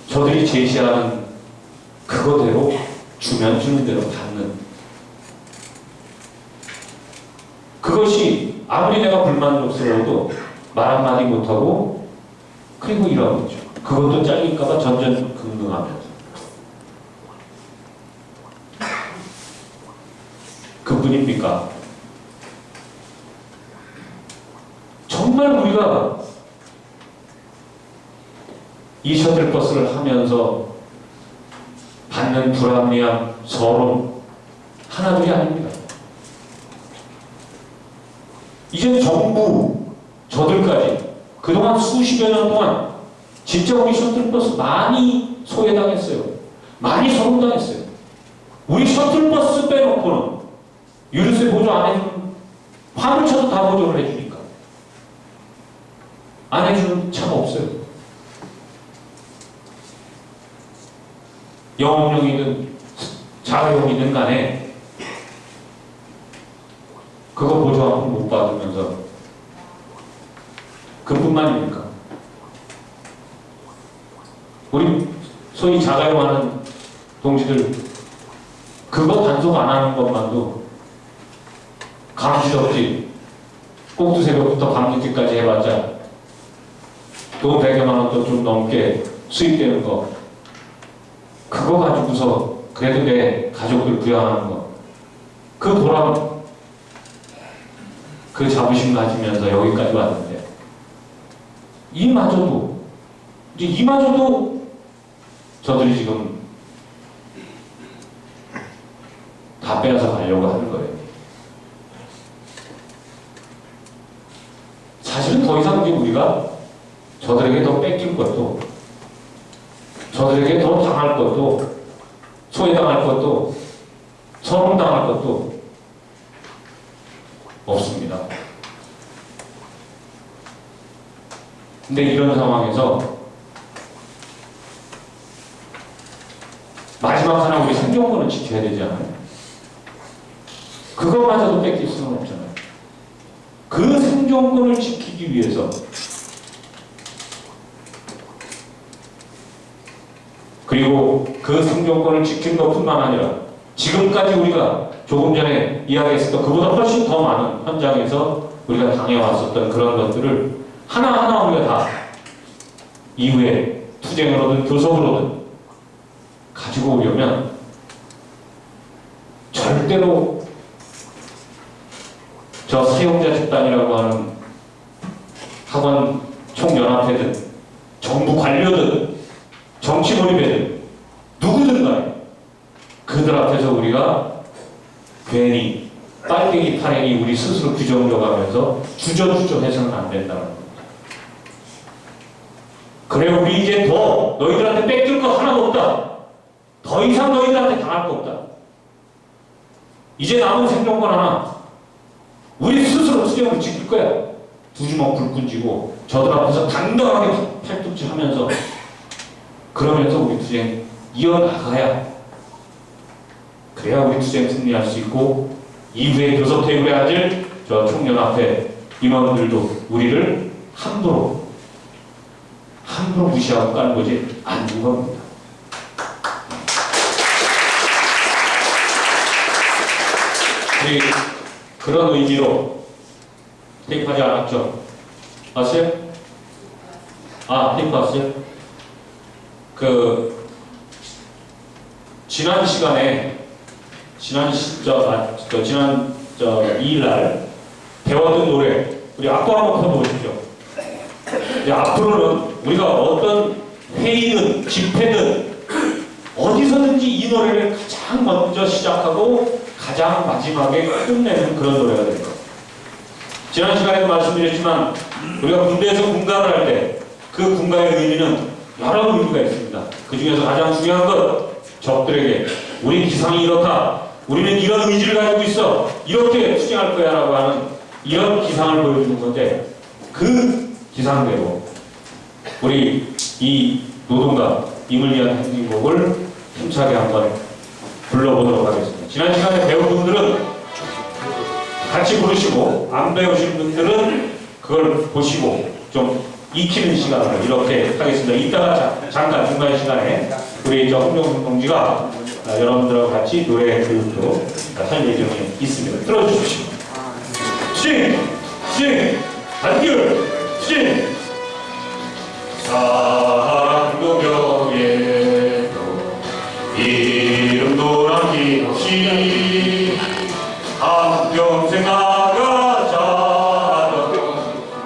저들이 제시하는 그거대로 주면 주는 대로 받는, 그것이 아무리 내가 불만족스러워도 말 한마디 못하고 그리고 이러고 있죠. 그것도 잘릴까봐 전전긍긍하면서. 그뿐입니까? 정말 우리가 이 셔틀버스를 하면서 받는 불합리함, 서름 하나둘이 아닙니다. 이제 정부, 저들까지 그동안 수십여 년 동안 진짜 우리 셔틀버스 많이 소외당했어요. 많이 서름당했어요. 우리 셔틀버스 빼놓고는 유류세 보조 안 해주는, 화물차도 다 보조를 해주니까 안 해주는 차가 없어요. 영업용이든 자가용이든 간에 그거 보조 한 번 못 받으면서 그뿐만입니까? 우리 소위 자가용하는 동지들 그거 단속 안 하는 것만도 감시적지 꼭두 새벽부터 밤늦게까지 해봤자 돈 100여만 원도 좀 넘게 수입되는 거 그거 가지고서 그래도 내 가족들 부양하는 거 그 보람 그 자부심 가지면서 여기까지 왔는데 이마저도 저들이 지금 다 빼앗아 가려고 하는 거예요. 사실은 더 이상 이제 우리가 저들에게 더 뺏길 것도, 저들에게 더 당할 것도, 소외당할 것도, 서름당할 것도 없습니다. 근데 이런 상황에서 마지막 하나 우리 생존권을 지켜야 되지 않아요? 그것마저도 뺏길 수는 없잖아요. 그 생존권을 지키기 위해서 그리고 그 생존권을 지킨 것뿐만 아니라 지금까지 우리가 조금 전에 이야기했었던 그보다 훨씬 더 많은 현장에서 우리가 당해왔었던 그런 것들을 하나하나 우리가 다 이후에 투쟁으로든 교섭으로든 가지고 오려면 절대로 저 사용자 집단이라고 하는 학원 총연합회든 정부 관료든 정치 몰입회든 누구든 간에 그들 앞에서 우리가 괜히 빨갱이 파랭이 우리 스스로 규정져가면서 주저주저 해서는 안 된다는 겁니다. 그래 우리 이제 더 너희들한테 뺏길 거 하나도 없다. 더 이상 너희들한테 당할 거 없다. 이제 남은 생존권 하나 우리 스스로 투쟁을 지킬 거야. 두 주먹 불끈 쥐고 저들 앞에서 당당하게 팔뚝질 하면서 그러면서 우리 투쟁 이어나가야 그래야 우리 투쟁 승리할 수 있고 이후에 교섭 테이블에 앉을 저 총연합회 임원들도 우리를 함부로 무시하고 까는 거지 않는 겁니다. 우리 그런 의미로 테이프하지 않았죠? 왔어요? 아, 테이프 왔어요? 지난 시간에 지난 2일날 배웠던 노래 우리 악보 한번 펴보십시오. 이제 앞으로는 우리가 어떤 회의든 집회든 어디서든지 이 노래를 가장 먼저 시작하고 가장 마지막에 끝내는 그런 노래가 될 거예요. 지난 시간에도 말씀드렸지만 우리가 군대에서 군가를 할 때 그 군가의 의미는 여러 의미가 있습니다. 그 중에서 가장 중요한 것 적들에게 우리 기상이 이렇다. 우리는 이런 의지를 가지고 있어. 이렇게 투쟁할 거야 라고 하는 이런 기상을 보여주는 건데 그 기상대로 우리 이 노동가 임을 위한 행진곡을 힘차게 한번 불러보도록 하겠습니다. 지난 시간에 배운 분들은 같이 부르시고 안 배우신 분들은 그걸 보시고 좀 익히는 시간을 이렇게 하겠습니다. 이따가 잠깐 중간 시간에 우리 홍정순 동지가 여러분들하고 같이 노래 교육도 할 예정이 있습니다. 들어주십시오. 단결 사랑도벽에도 이름도 남김없이 한평생 나가자던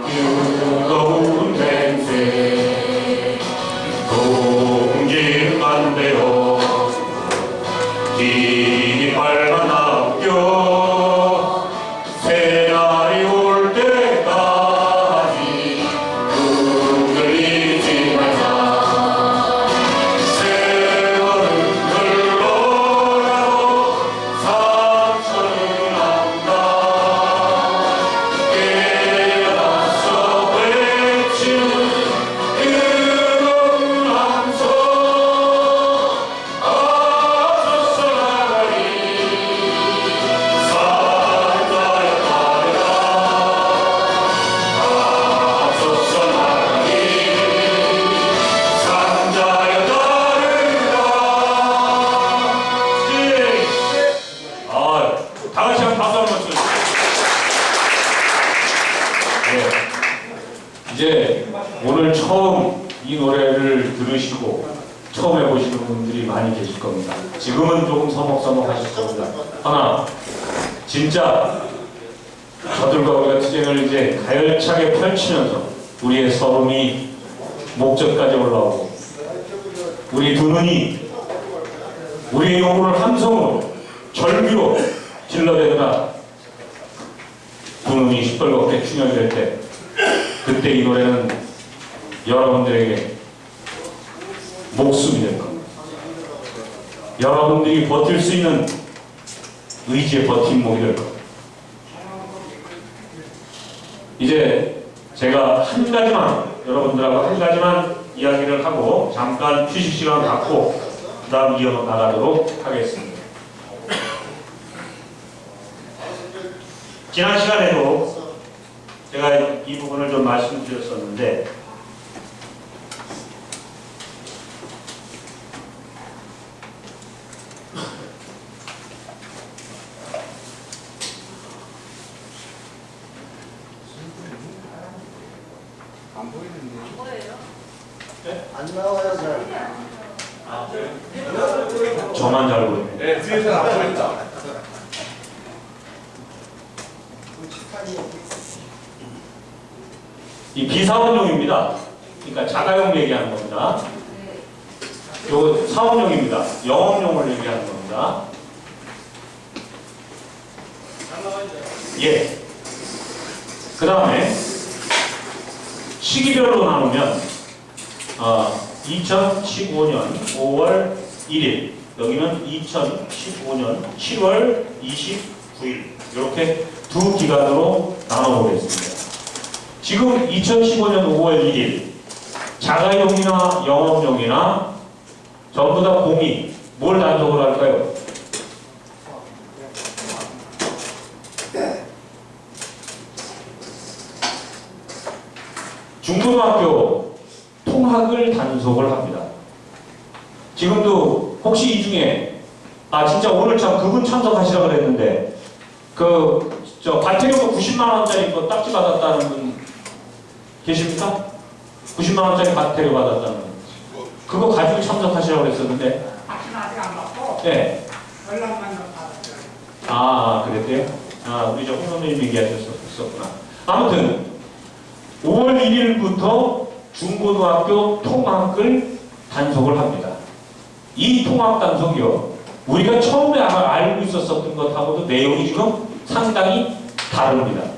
유더운 맹세 들으시고 처음 해보시는 분들이 많이 계실 겁니다. 지금은 조금 서먹서먹하실 겁니다. 하나, 진짜 저들과 우리가 투쟁을 이제 가열차게 펼치면서 우리의 서름이 목적까지 올라오고 우리 두 눈이 우리의 영혼을 함성으로 절규로 질러대느라 두 눈이 시뻘겋게 충혈될 때 그때 이 노래는 여러분들에게 목숨이 될 겁니다. 여러분들이 버틸 수 있는 의지의 버팀목이 될 겁니다. 이제 제가 한 가지만 여러분들하고 한 가지만 이야기를 하고 잠깐 휴식 시간 갖고 그 다음 이어나가도록 하겠습니다. 지난 시간에도 제가 이 부분을 좀 말씀드렸었는데 안 보이는데. 안 나와요, 잘. 저만 잘 보이네. 네, 뒤에서는 안 보인다. 이 비사원용입니다. 그러니까 자가용 얘기하는 겁니다. 요거 사원용입니다. 영업용을 얘기하는 겁니다. 예. 그 다음에 시기별로 나누면 2015년 5월 1일 여기는 2015년 7월 29일 이렇게 두 기간으로 나눠보겠습니다. 지금 2015년 5월 1일 자가용이나 영업용이나 전부 다 공이 뭘 단속을 할까요? 중고등학교 통학을 단속을 합니다. 지금도 혹시 이 중에 진짜 오늘 참 그분 참석하시라고 그랬는데 저 과태료 90만 원짜리 거 딱지 받았다는 분 계십니까? 90만 원짜리 과태료 받았다는 분. 그거 가지고 참석하시라고 그랬었는데. 아직 안 받고. 네. 연락만 받았어요. 그랬대요? 우리 홍 선생님 얘기하셨었구나. 아무튼 5월 1일부터 중고등학교 통학을 단속을 합니다. 이 통학 단속이요. 우리가 처음에 알고 있었던 것하고도 내용이 지금 상당히 다릅니다.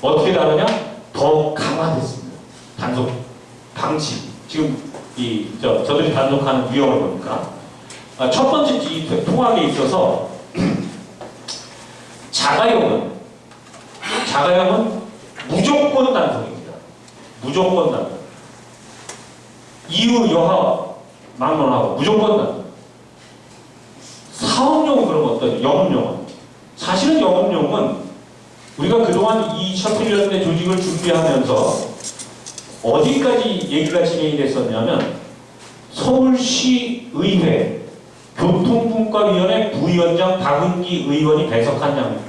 어떻게 다르냐? 더 강화됐습니다. 단속 방치. 지금 저들이 단속하는 위험을 보니까 첫 번째 이 통학에 있어서 자가용은 무조건 단속입니다. 무조건 단속. 이유 여하 막론하고 무조건 단속. 사업용은 그런 어떤 영업용은 사실은 영업용은 우리가 그동안 이 셔틀연대 조직을 준비하면서 어디까지 얘기가 진행이 됐었냐면 서울시 의회 교통분과위원회 부위원장 박은기 의원이 배석한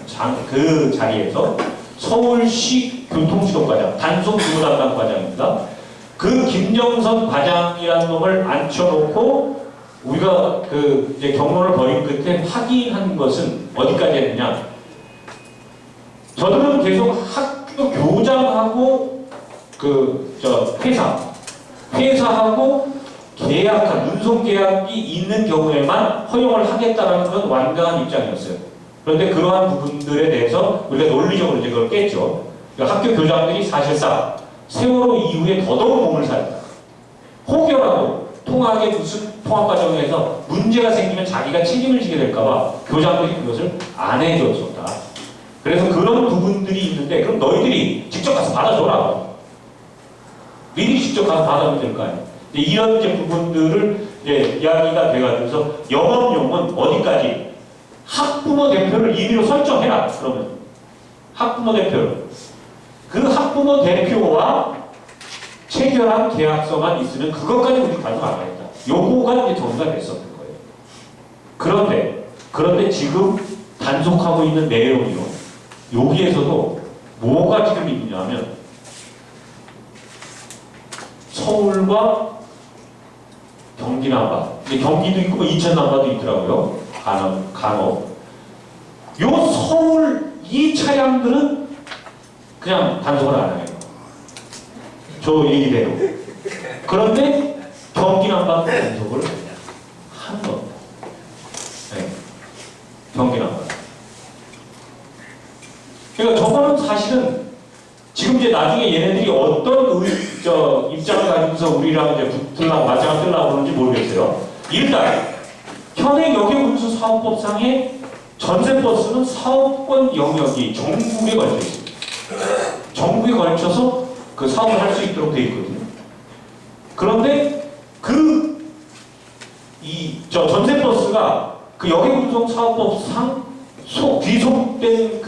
그 자리에서 서울시 교통지도과장 단속 주무담당과장입니다. 그 김정선 과장이라는 놈을 앉혀놓고 우리가 이제 경로를 벌인 끝에 확인한 것은 어디까지 했느냐? 저들은 계속 학교 교장하고 회사하고 계약한 운송 계약이 있는 경우에만 허용을 하겠다라는 그런 완강한 입장이었어요. 그런데 그러한 부분들에 대해서 우리가 논리적으로 이제 그걸 깼죠. 그러니까 학교 교장들이 사실상 세월호 이후에 더더욱 몸을 살렸다. 혹여라도 통학의 무슨 통학 과정에서 문제가 생기면 자기가 책임을 지게 될까봐 교장들이 그것을 안 해줬었다. 그래서 그런 부분들이 있는데 그럼 너희들이 직접 가서 받아줘라. 너희들이 직접 가서 받아면 될 거 아니야. 이런 이제 부분들을 이제 이야기가 돼가지고서 영업용은 어디까지 학부모 대표를 임의로 설정해라. 그러면 학부모 대표를 그 학부모 대표와 체결한 계약서만 있으면 그것까지 우리 단속 안 하겠다. 요거가 이제 정리가 됐었던 거예요. 그런데 지금 단속하고 있는 내용이요. 여기에서도 뭐가 지금 있냐면 서울과 경기 남바. 근데 경기도 있고 뭐 인천 남바도 있더라고요. 간혹. 요 서울 이 차량들은 그냥 단속을 안 해요. 저 얘기대로. 그런데 경기 남바는 단속을 하는 겁니다. 네. 경기 남바. 그러니까 저거는 사실은 지금 이제 나중에 얘네들이 어떤 입장을 가지고서 우리랑 이제 붙으려고 맞짱을 뜨려고 그러는지 모르겠어요. 일단 현행 여객운수 사업법상의 전세버스는 사업권 영역이 전국에 걸쳐 있습니다. 전국에 걸쳐서 그 사업을 할 수 있도록 되어 있거든요. 그런데 전세버스가 그 여객운송 사업법상 귀속된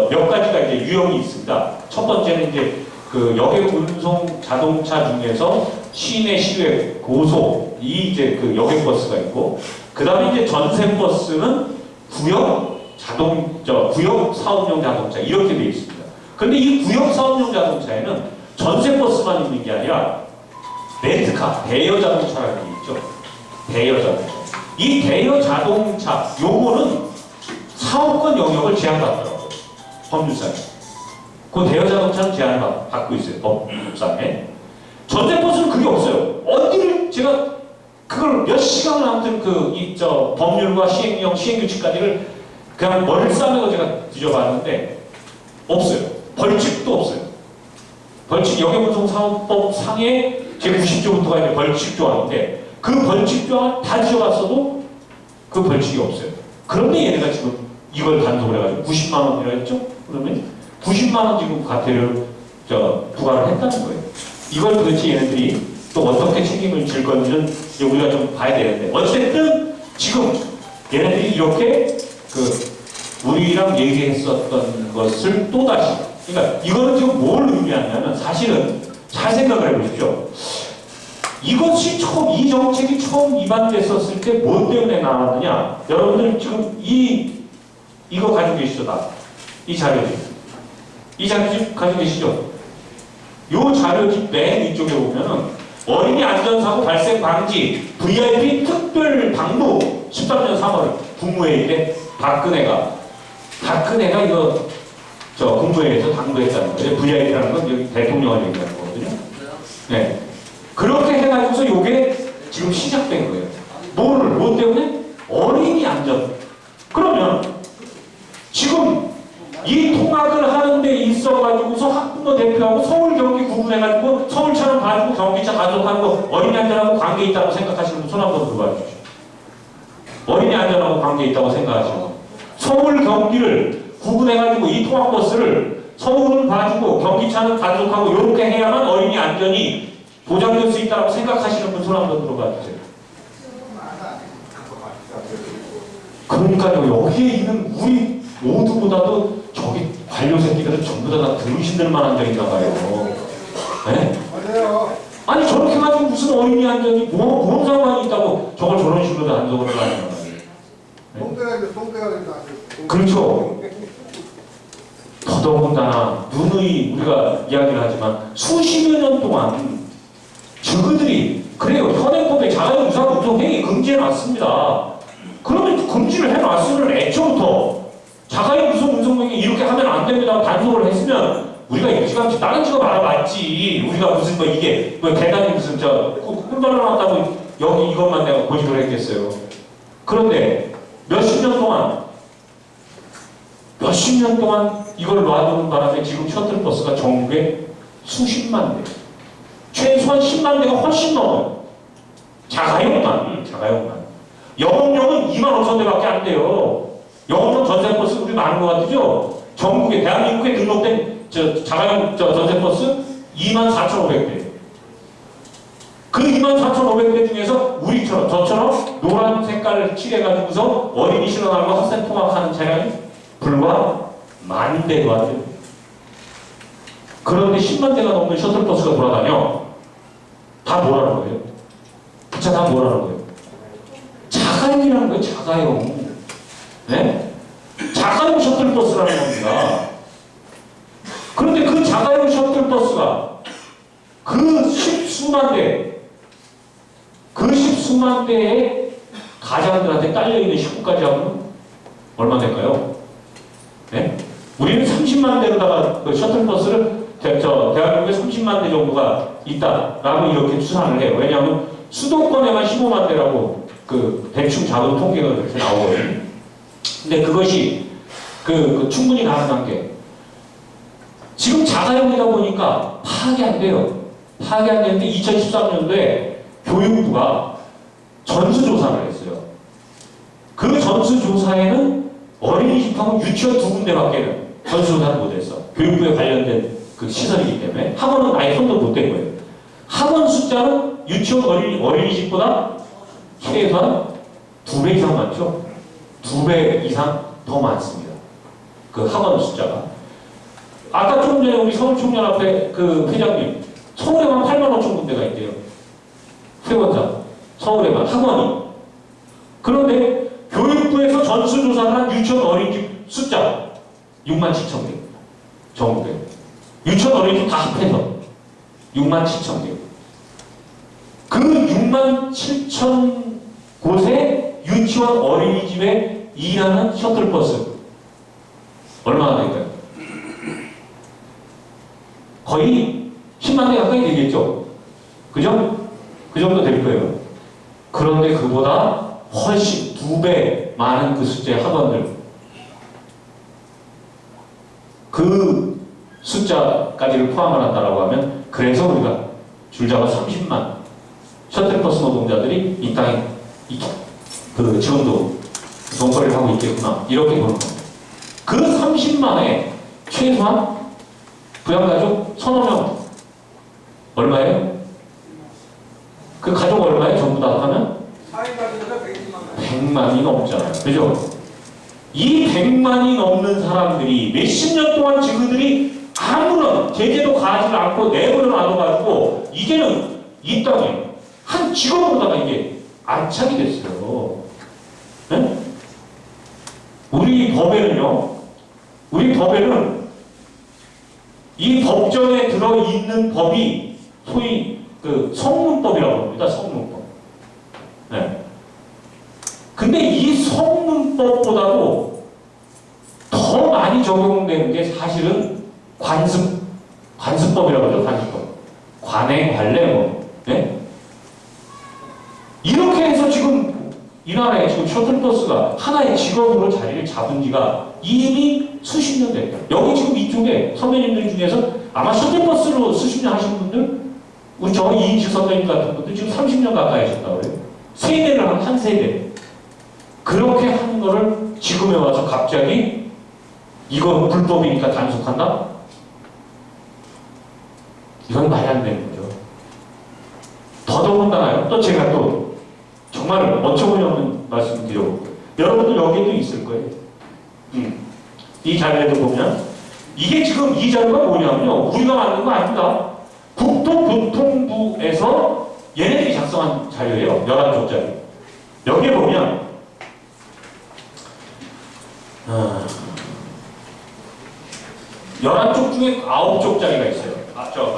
몇 가지가 이제 유형이 있습니다. 첫 번째는 이제 그 여객운송 자동차 중에서 시내 시외 고속 이제 그 여객버스가 있고, 그 다음에 이제 전세버스는 구역 사업용 자동차 이렇게 되어 있습니다. 그런데 이 구역 사업용 자동차에는 전세버스만 있는 게 아니라 렌트카, 대여 자동차라는 게 있죠. 대여 자동차. 이 대여 자동차 요거는 사업권 영역을 제한받더라고요. 법률상에. 그 대여 자동차는 제한을 받고 있어요. 법률상에. 전세버스는 그게 없어요. 어디를 제가 그걸 몇 시간을 아무튼 법률과 시행령, 시행규칙까지를 그냥 머리를 싸매고 제가 뒤져봤는데 없어요. 벌칙도 없어요. 벌칙 여객운송사업법 상의 제90조부터가 이제 벌칙 조항인데 그 벌칙 조항을 다 뒤져봤어도 그 벌칙이 없어요. 그런데 얘네가 지금 이걸 단속을 해가지고 90만 원이라 했죠? 그러면 90만 원 지금 과태료를 부과를 했다는 거예요. 이걸 도대체 얘네들이 또 어떻게 책임을 질 건지는 우리가 좀 봐야 되는데, 어쨌든 지금 얘네들이 이렇게 우리랑 얘기했었던 것을 또다시, 그러니까 이거는 지금 뭘 의미하냐면 사실은 잘 생각을 해보십시오. 이것이 이 정책이 처음 입안됐었을 때 뭐 때문에 나왔느냐? 여러분들 지금 이거 가지고 계시죠? 이 자료집. 이 자료집 가지고 계시죠? 요 자료집 맨 위쪽에 보면은 어린이 안전사고 발생 방지 VIP 특별 당부 13년 3월 국무회의 때 박근혜가 이거 국무회의에서 당부했다는 거예요. VIP라는 건 여기 대통령을 얘기하는 거거든요. 네. 그렇게 해가지고서 요게 지금 시작된 거예요. 뭐 때문에? 어린이 안전. 그러면 지금 이 통학을 하는 데 있어가지고서 학부모 대표하고 서울 경기 구분해가지고 서울차는 가지고 경기차 가져가는 거 어린이 안전하고 관계 있다고 생각하시는 분 손 한번 들어봐 주십시오. 어린이 안전하고 관계 있다고 생각하시는 분. 서울 경기를 구분해가지고 이 통학버스를 서울은 봐주고 경기차는 가족하고 이렇게 해야만 어린이 안전이 보장될 수 있다고 생각하시는 분 손 한번 들어봐 주세요. 그러니까요, 여기에 있는 우리 모두보다도 저기 관료 새끼들은 전부 다 등신들 만한 적인가 봐요. 네? 맞아요. 아니 저렇게 가지고 무슨 어린이 안전이 뭔 상관이 있다고 저걸 저런 식으로 단속을 하는 거예요. 똥대가 된다. 그렇죠. 더더군다나 누누이 우리가 이야기를 하지만 수십여 년 동안 저그들이 그래요. 현행법에 자가용 유사한 운송행위 금지해놨습니다. 그러면 금지를 해놨으면 애초부터 자가용 무슨 운송행위 이렇게 하면 안 됩니다. 단속을 했으면 우리가 일찌감치 다른 직업 알아봤지. 우리가 무슨 이게 대단히 무슨 꿀벌을 나왔다고 여기 이것만 내가 고집을 했겠어요. 그런데 몇십 년 동안 이걸 놔두는 바람에 지금 셔틀버스가 전국에 수십만 대, 최소한 10만 대가 훨씬 넘어요. 자가용만. 영업용은 25,000대밖에 안 돼요. 영업용 전세버스 우리 많은 것 같으죠? 전국에 대한민국에 등록된 자가용 전세버스 24,500대. 그 24,500대 중에서 우리처럼 저처럼 노란 색깔을 칠해가지고서 어린이 실어나가고 학생 통학하는 차량이 불과 10,000대도 안 돼요. 그런데 10만 대가 넘는 셔틀버스가 돌아다녀. 다 뭐라는 거예요? 부차 다 뭐라는 거예요? 자가용이라는 거예요. 자가용. 네? 자가용 셔틀버스라는 겁니다. 그런데 그 자가용 셔틀버스가 그 십수만 대, 그 십수만 대의 가장들한테 딸려있는 식구까지 하면 얼마 될까요? 네? 우리는 30만 대로다가 그 셔틀버스를 대한민국에 30만 대 정도가 있다라고 이렇게 추산을 해요. 왜냐하면 수도권에만 15만 대라고 그 대충 작은 통계가 그렇게 나오거든요. 근데 그것이 충분히 가능한 게 지금 자가용이다 보니까 파악이 안 돼요. 파악이 안 되는데 2013년도에 교육부가 전수조사를 했어요. 그 전수조사에는 어린이집하고 유치원 2군데밖에 전수조사를 못했어. 교육부에 관련된 그 시설이기 때문에 학원은 아예 손도 못 댄 거예요. 학원 숫자는 유치원 어린이집보다 최소한 2배 이상 많죠? 2배 이상 더 많습니다. 그 학원 숫자가. 아까 좀 전에 우리 서울총연합회 그 회장님, 서울에만 8만 5천 군데가 있대요. 회원자. 서울에만 학원이. 그런데 교육부에서 전수조사를 한 유치원 어린이집 숫자 6만 7천 개입니다. 전국에. 유치원 어린이집 다 합해서 6만 7천 개. 그 6만 7천 곳의 유치원 어린이집에 일하는 셔틀버스 얼마나 될까요? 거의 10만 대 가까이 되겠죠? 그죠? 그 정도 될 거예요. 그런데 그보다 훨씬 2배 많은 그 숫자의 학원들 그 숫자까지를 포함을 한다라고 하면 그래서 우리가 줄잡아 30만 셔틀버스 노동자들이 이 땅에 지금도 동거리를 하고 있겠구나 이렇게 보는 겁니다. 그 30만에 최소한 부양가족 1,000명 얼마예요? 그 가족 얼마예요? 전부 다 하면? 100만이 넘잖아요. 그죠? 이 100만이 넘는 사람들이 몇십 년 동안 지그들이 아무런 제재도 가하지 않고 내버려 놔둬가지고 이제는 이 땅에 한 직업으로다가 이게 안착이 됐어요. 네? 우리 법에는 이 법정에 들어있는 법이 소위 그 성문법이라고 합니다. 성문법. 네. 근데 이 성문법보다도 더 많이 적용되는 게 사실은 관습법이라고 하죠. 관습법. 관행, 관례 뭐. 네? 이렇게 해서 지금 이 나라에 지금 셔틀버스가 하나의 직업으로 자리를 잡은 지가 이미 수십 년 됐다. 여기 지금 이쪽에 선배님들 중에서 아마 셔틀버스로 수십 년 하신 분들, 우리 저 이인식 선배님 같은 분들 지금 30년 가까이 하셨다고 그래요. 세대를 한 세대. 그렇게 하는 거를 지금에 와서 갑자기 이거 불법이니까 단속한다? 이건 말이 안 되는 거죠. 더더군다나요. 또 제가 또 정말 어처구니 없는 말씀 드려볼게요. 여러분들 여기도 있을 거예요. 이 자료에도 보면 이게 지금 이 자료가 뭐냐면요. 우리가 만든 거 아닙니다. 국토교통부에서 얘네들이 작성한 자료예요. 11쪽짜리. 여기에 보면 11쪽 중에 9쪽짜리가 있어요.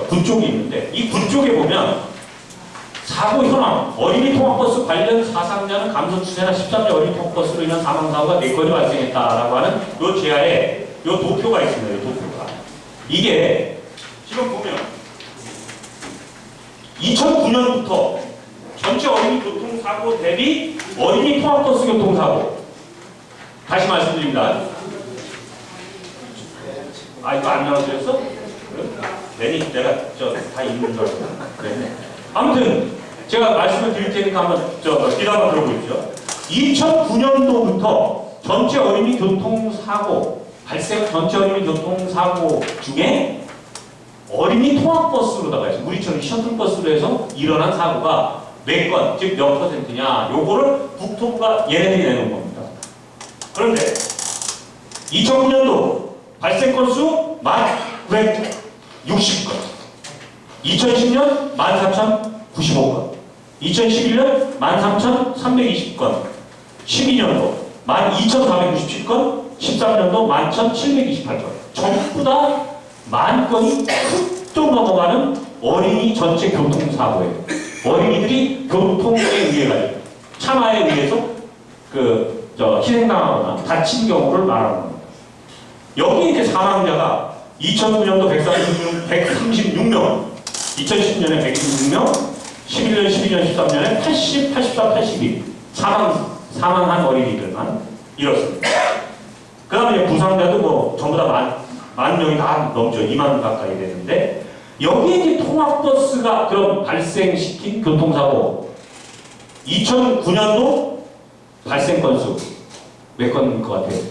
9쪽이 있는데 이 9쪽에 보면 사고 현황, 어린이 통학버스 관련 사상자는 감소 추세나 13년 어린이 통학버스로 인한 사망사고가 4건이 발생했다라고 하는 요 제하에 요 도표가 있습니다. 요 도표가. 이게 지금 보면 2009년부터 전체 어린이 교통사고 대비 어린이 통학버스 교통사고 다시 말씀드립니다. 아 이거 안 나눠드렸어? 괜히 내가 다 읽는 줄 알고. 네. 아무튼 제가 말씀을 드릴 테니까 한번 귀 한번 들어보십시오. 2009년도부터 전체 어린이 교통사고 발생 전체 어린이 교통사고 중에 어린이 통학버스로다가 해서 우리처럼 셔틀버스로 해서 일어난 사고가 몇 건, 즉 몇 퍼센트냐 요거를 국토부가 얘네들이 내놓은 겁니다. 그런데 2009년도 발생 건수 1,960건 2010년 14,095건 2011년 13,320건 12년도 12,497건 13년도 11,728건 전부 다 10,000건이 훌쩍 넘어가는 어린이 전체 교통사고예요. 어린이들이 교통에 의해 가지고 참화에 의해서 희생당하거나 다친 경우를 말하는 겁니다. 여기 이제 사망자가 2009년도 136명, 2010년에 126명, 11년, 12년, 13년에 80, 84, 82 사망한 어린이들만 이렇습니다. 그 다음에 부상자도 뭐 전부 다 만 명이 다 넘죠. 2만 가까이 되는데 여기에 이제 통학버스가 그럼 발생시킨 교통사고 2009년도 발생 건수 몇 건인 것 같아요?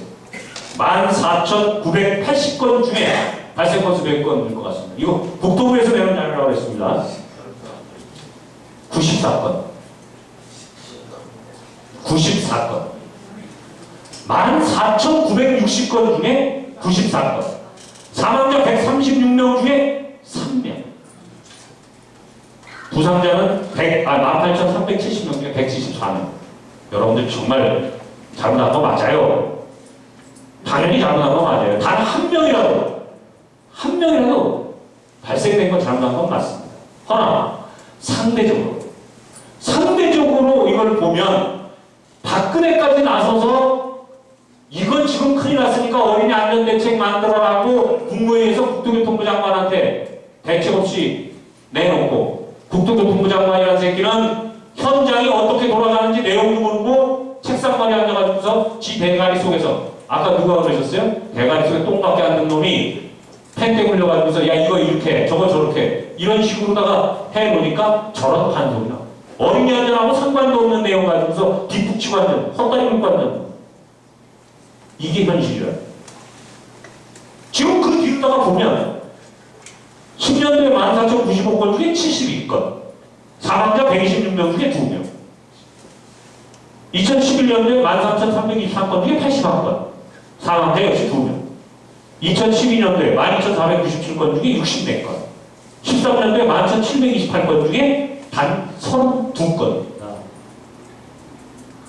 14,980건 중에 발생 건수 몇 건일 것 같습니다. 이거 국토부에서 내는 자료라고 했습니다. 94건. 94건. 14,960건 중에 94건. 사망자 136명 중에 3명. 부상자는 18,370명 중에 174명. 여러분들 정말 잘못한 거 맞아요. 당연히 잘못한 거 맞아요. 단 한 명이라도 발생된 건 잘못한 건 맞습니다. 허나 상대적으로 이걸 보면 박근혜까지 나서서 이건 지금 큰일 났으니까 어린이 안전대책 만들어라고 국무회의에서 국토교통부 장관한테 대책 없이 내놓고 국토교통부 장관이라는 새끼는 현장이 어떻게 돌아가는지 내용도 모르고 책상만에 앉아가지고서 지 대가리 속에서 아까 누가 그러셨어요? 대가리 속에 똥밖에 안 든 놈이 펜땡 흘려가지고서 야 이거 이렇게 저거 저렇게 이런 식으로다가 해놓으니까 저런 판소리나 어린이 안전하고 상관도 없는 내용 가지고서 뒷북치고 앉은 헛다리 물고 앉은 이게 현실이에요. 지금 그 뒤로다가 보면 10년도에 14,095건 중에 72건 사망자 126명 중에 2명 2011년도에 13,323건 중에 81건 사망자 역시 2명 2012년도에 12,497건 중에 64건 13년도에 11,728건 중에 단 32건입니다.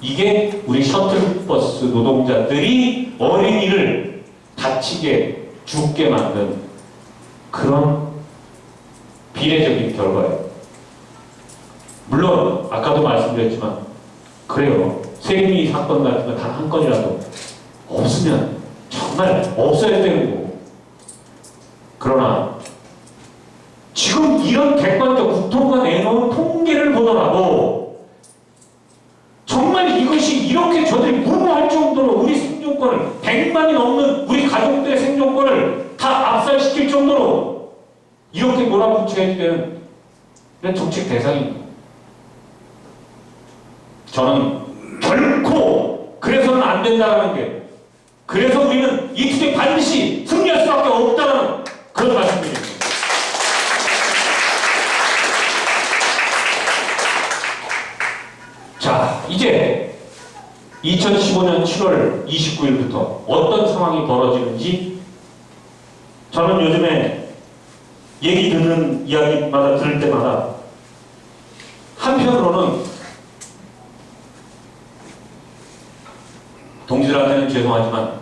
이게 우리 셔틀버스 노동자들이 어린이를 다치게 죽게 만든 그런 비례적인 결과예요. 물론 아까도 말씀드렸지만 그래요. 세림이 사건 같은 거 단 한 건이라도 없으면 정말 없어야 되는 거고 그러나 지금 이런 객관적 국토부가 내놓은 통계를 보더라도 정말 이것이 이렇게 저들이 무모할 정도로 우리 생존권을 100만이 넘는 우리 가족들의 생존권을 다 압살시킬 정도로 이렇게 몰아붙여야 되는 이런 정책 대상입니다. 저는 결코 그래서는 안 된다는 게 그래서 우리는 이 투쟁 반드시 승리할 수밖에 없다는 그런 말씀드립니다. 자, 이제 2015년 7월 29일부터 어떤 상황이 벌어지는지 저는 요즘에 얘기 듣는 이야기마다 들을 때마다 한편으로는 동지들한테는 죄송하지만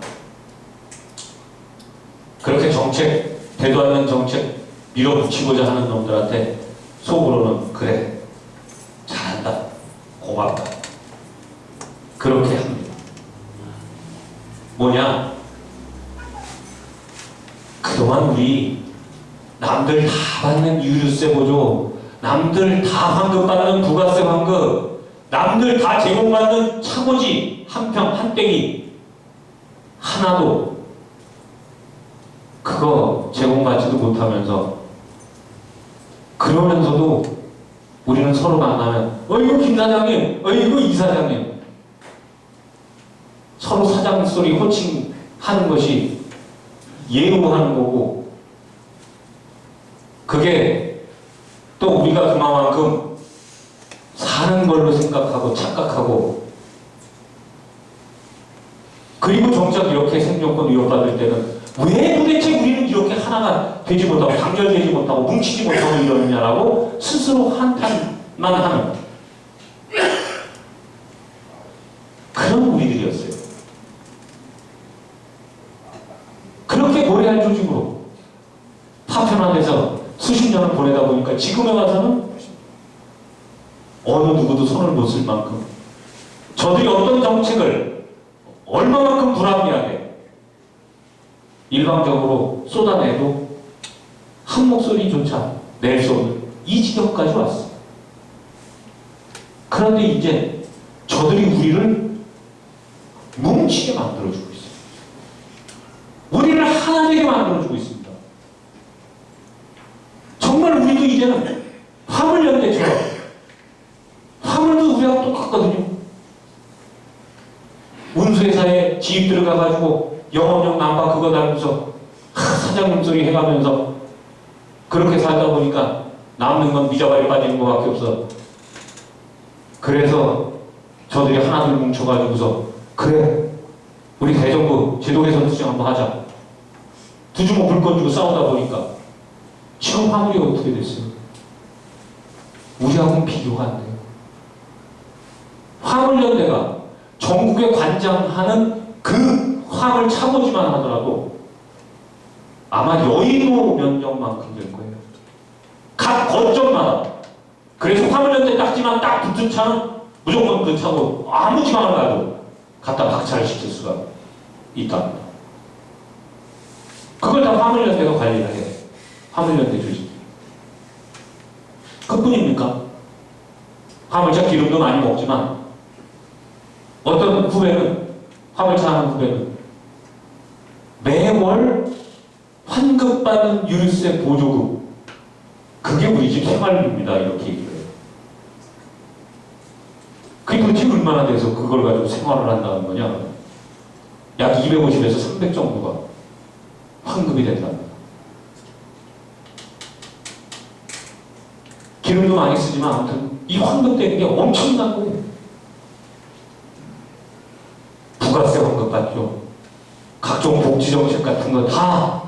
그렇게 정책, 되도 않는 정책 밀어붙이고자 하는 놈들한테 속으로는 그래, 잘한다, 고맙다 그렇게 합니다. 뭐냐? 그동안 우리 남들 다 받는 유류세 보조, 남들 다 환급 받는 부가세 환급, 남들 다 제공받는 차고지 한 평 한 땡이 하나도 그거 제공받지도 못하면서 그러면서도 우리는 서로 만나면 어이구 김 사장님, 어이구 이 사장님 서로 사장 소리 호칭하는 것이 예우하는 거고 그게 또 우리가 그만큼 사는 걸로 생각하고 착각하고 그리고 정작 이렇게 생존권 위협받을 때는 왜 도대체 우리는 이렇게 하나가 되지 못하고 단결되지 못하고 뭉치지 못하고 이러느냐라고 스스로 한탄만 하는 그런 우리들이었어요. 그렇게 고려할 조직으로 파편화돼서 수십 년을 보내다 보니까 지금에 와서는 손을 못 쓸 만큼 저들이 어떤 정책을 얼마만큼 불합리하게 일방적으로 쏟아내도 한 목소리조차 낼 수 없는 이 지경까지 왔어. 그런데 이제 저들이 우리를 뭉치게 만들어주고 있어요. 우리를 하나 되게 만들어주고 있습니다. 정말 우리도 이제는 화물연대처럼, 화물도 우리하고 똑같거든요. 운수회사에 지입 들어가가지고 영업용 남바 그거 달면서 사장님 소리 해가면서 그렇게 살다 보니까 남는 건 미자발이 빠지는 것밖에 없어. 그래서 저들이 하나둘 뭉쳐가지고서 그래 우리 대정부 제도 개선 투쟁 한번 하자. 두 주먹 불 건지고 싸우다 보니까 지금 화물이 어떻게 됐어요? 우리하고는 비교가 안 돼요. 화물연대가 전국에 관장하는 그 화물 차고지만 하더라도 아마 여의도 면적만큼 될 거예요. 각 거점마다. 그래서 화물연대 딱지만 딱 붙은 차는 무조건 그 차고 아무 지방을 가도 갖다 박차를 시킬 수가 있답니다. 그걸 다 화물연대가 관리를 해요. 화물연대 조직. 그뿐입니까? 화물차 기름도 많이 먹지만 어떤 후배는, 화물차 하는 후배는 매월 환급받는 유류세 보조금, 그게 우리 집 생활비입니다. 이렇게 얘기해요. 그게 도대체 얼마나 돼서 그걸 가지고 생활을 한다는 거냐? 약 250에서 300 정도가 환급이 된답니다. 기름도 많이 쓰지만 아무튼 이 환급되는 게 엄청난 거예요. 부가세 환급 받죠. 각종 복지정책 같은 거 다.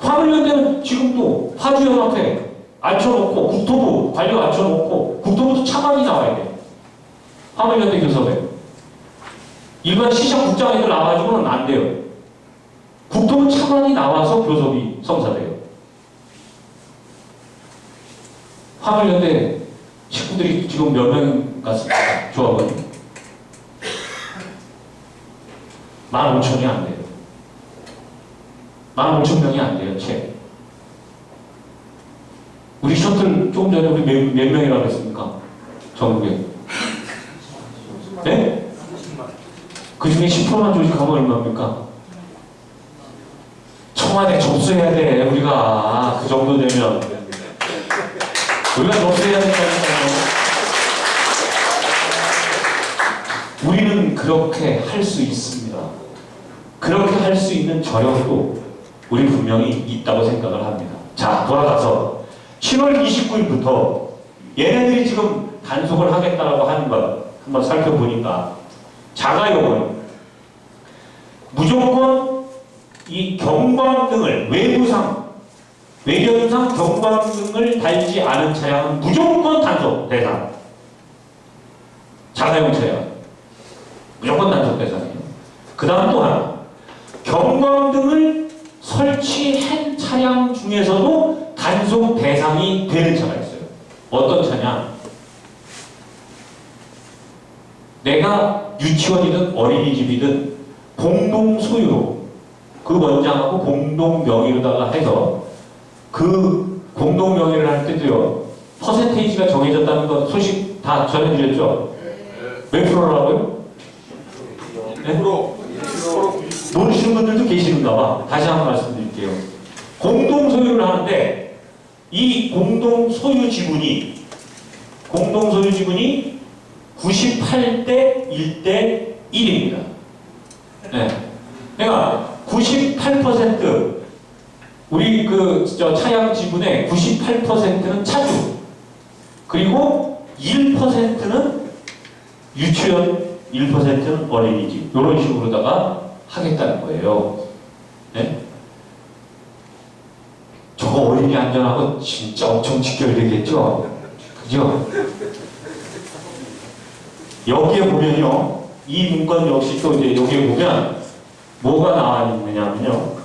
화물연대는 지금도 화주연합회 앉혀놓고 국토부 관료 앉혀놓고 국토부도 차관이 나와야 돼. 화물연대 교섭에. 일반 시장 국장 애들 나와가지고는 안 돼요. 국토부 차관이 나와서 교섭이 성사돼요. 화물연대 식구들이 지금 몇 명 같습니까? 조합원이 15,000이 안 돼요. 15,000명이 안 돼요, 채. 우리 셔틀 조금 전에 우리 몇 명이라고 했습니까? 전국에. 네? 그 중에 10%만 조직하면 얼마입니까? 청와대 접수해야 돼, 우리가. 그 정도 되면. 우리가 접수해야 된다니까요. 우리는 그렇게 할 수 있습니다. 그렇게 할 수 있는 저력도 우리 분명히 있다고 생각을 합니다. 자, 돌아가서 7월 29일부터 얘네들이 지금 단속을 하겠다라고 하는 것 한번 살펴보니까 자가용은 무조건 이 경광등을 외견상 경광등을 달지 않은 차량은 무조건 단속 대상. 자가용 차량 무조건 단속 대상이에요. 그 다음 또 하나, 경광등을 설치한 차량 중에서도 단속 대상이 되는 차가 있어요. 어떤 차냐? 내가 유치원이든 어린이집이든 공동 소유로 그 원장하고 공동 명의로다가 해서 그 공동 명의를 할 때도요 퍼센테이지가 정해졌다는 거 소식 다 전해드렸죠? 몇 프로라고요? 네? 모르시는 분들도 계시는가 봐. 다시 한번 말씀드릴게요. 공동 소유를 하는데 이 공동 소유 지분이 98대 1대 1입니다. 네. 그러니까 98% 우리 차량 지분의 98%는 차주, 그리고 1%는 유치원, 1%는 어린이집, 이런 식으로다가 하겠다는 거예요. 네? 저거 어린이 안전하고 진짜 엄청 직결되겠죠? 그죠? 여기에 보면요, 이 문건 역시 또 이제 여기에 보면 뭐가 나와 있느냐면요.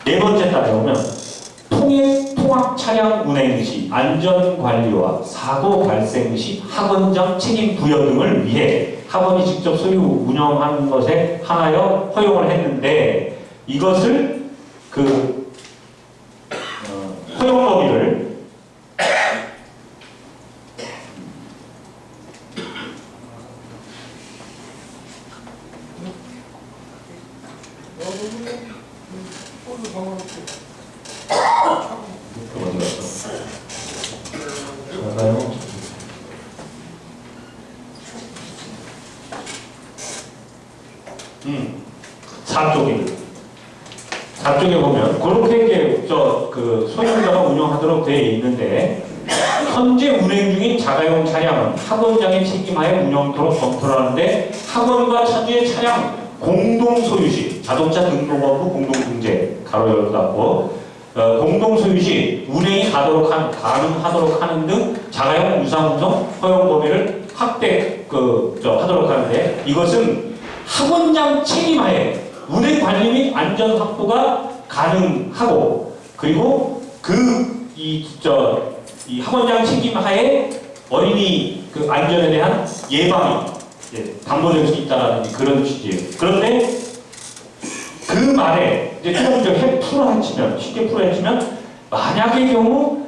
네 번째 따라 보면 통학 차량 운행 시 안전관리와 사고 발생 시 학원장 책임 부여 등을 위해 학원이 직접 소유 운영하는 것에 한하여 허용을 했는데 이것을 허용 범위를 어디 갔어? 잠깐요. 4쪽에 보면 그렇게 이제 소유자가 운영하도록 되어 있는데 현재 운행 중인 자가용 차량은 학원장의 책임하에 운영토록 검토를 하는데 학원과 차주의 차량 공동 소유 시 자동차 등록원부 공동등재 가로 열고 닫고 공동 소유 시 운행이 가능하도록 하는 등 자가용 유상운송 허용 범위를 하도록 하는데 이것은 학원장 책임하에 운행 관리 및 안전 확보가 가능하고 그리고 이 학원장 책임하에 어린이 안전에 대한 예방이 담보될 수 있다라는 그런 취지예요. 그런데 그 말에 이제 조금 쉽게 풀어헤치면 만약의 경우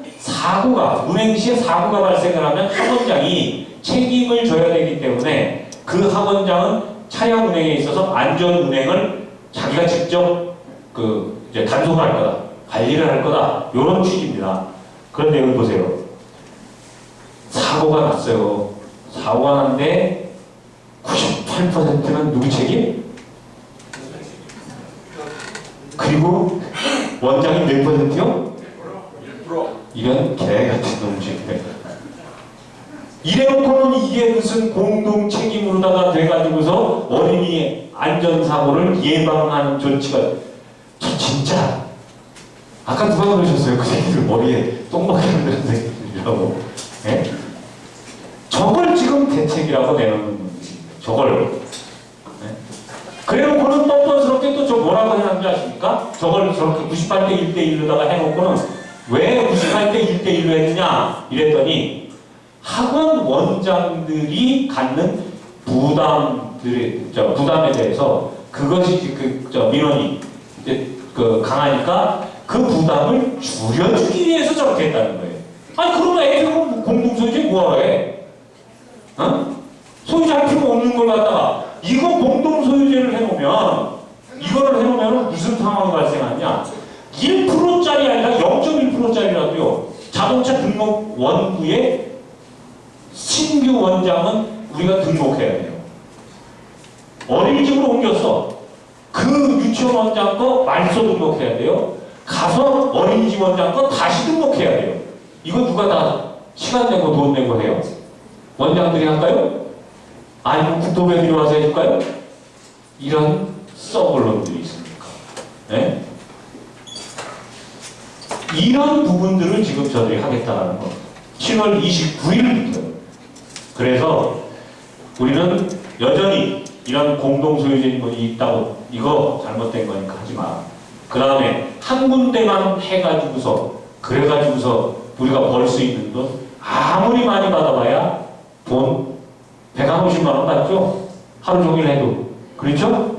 운행 시에 사고가 발생을 하면 학원장이 책임을 져야 되기 때문에 그 학원장은 차량 운행에 있어서 안전 운행을 자기가 직접 단속할 거다, 관리를 할 거다, 이런 취지입니다. 그런데 여기 보세요. 사고가 났어요. 사고가 났는데 98%는 누구 책임? 그리고 원장이 몇 %요? 1%. 이런 개같은 놈식이네. 이래놓고는 이게 무슨 공동 책임으로다가 돼가지고서 어린이 안전사고를 예방하는 조치가 진짜 아까 누가 그러셨어요? 그 새끼들 머리에 똥먹이 흔드는 새끼들이라고. 예? 저걸 지금 대책이라고 내놓는 저걸. 예? 그래놓고는 뻔뻔스럽게 또 저 뭐라고 해놨는지 아십니까? 저걸 저렇게 98대 1대1로다가 해놓고는 왜 98대 1대1로 했느냐 이랬더니 학원 원장들이 갖는 부담에 대해서 그것이 민원이 강하니까 그 부담을 줄여주기 위해서 저렇게 했다는 거예요. 아니 그러면 애들은 공동소유주의 뭐하러 해? 어? 소유자 할 필요 없는 걸 갖다가 이거 공동소유제를 이거를 해놓으면 무슨 상황이 발생하냐? 1%짜리 아니라 0.1%짜리라도요. 자동차 등록 원부에 신규 원장은 우리가 등록해야 돼요. 어린이집으로 옮겼어. 그 유치원 원장 거 말소 등록해야 돼요. 가서 어린이집 원장 거 다시 등록해야 돼요. 이거 누가 다 시간 내고 돈 내고 해요? 원장들이 할까요? 아니면 국토부에 와서 해줄까요? 이런 썩을놈들이 있습니까? 네? 이런 부분들을 지금 저들이 하겠다는 거. 7월 29일부터. 그래서 우리는 여전히 이런 공동소유주의 있다고 이거 잘못된 거니까 하지 마. 그 다음에 한 군데만 해가지고서 그래가지고서 우리가 벌 수 있는 돈 아무리 많이 받아봐야 돈 150만 원 받죠? 하루 종일 해도. 그렇죠?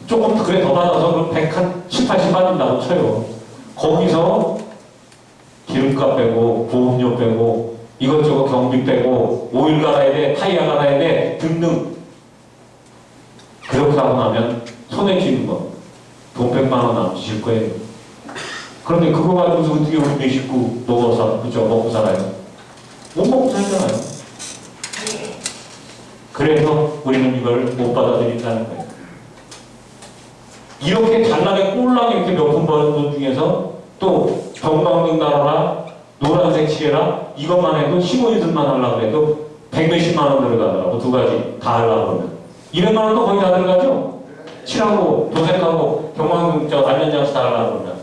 조금 그래 더 받아서 그럼 170, 80 받는다고 쳐요. 거기서 기름값 빼고 보험료 빼고 이것저것 경비 빼고 오일 갈아야 돼, 타이어 갈아야 돼 등등. 그렇게 하고 나면 손에 쥐는 거 돈 100만 원 남으실 거예요. 그런데 그거 가지고서 어떻게 우리 내 식구 먹고 살아요? 못 먹고 살잖아요. 그래서 우리는 이걸 못 받아들인다는 거예요. 이렇게 잘나게 꼴랑 이렇게 몇 푼 버는 돈 중에서 또 경광등 달아라, 노란색 칠해라 이것만 해도 15인승만 하려고 해도 100몇십만 원 들어가더라고. 두 가지 다 하려고 하면 200만 원도 거의 다 들어가죠? 칠하고 도색하고 경광등 안전장치 다 하려고 그러면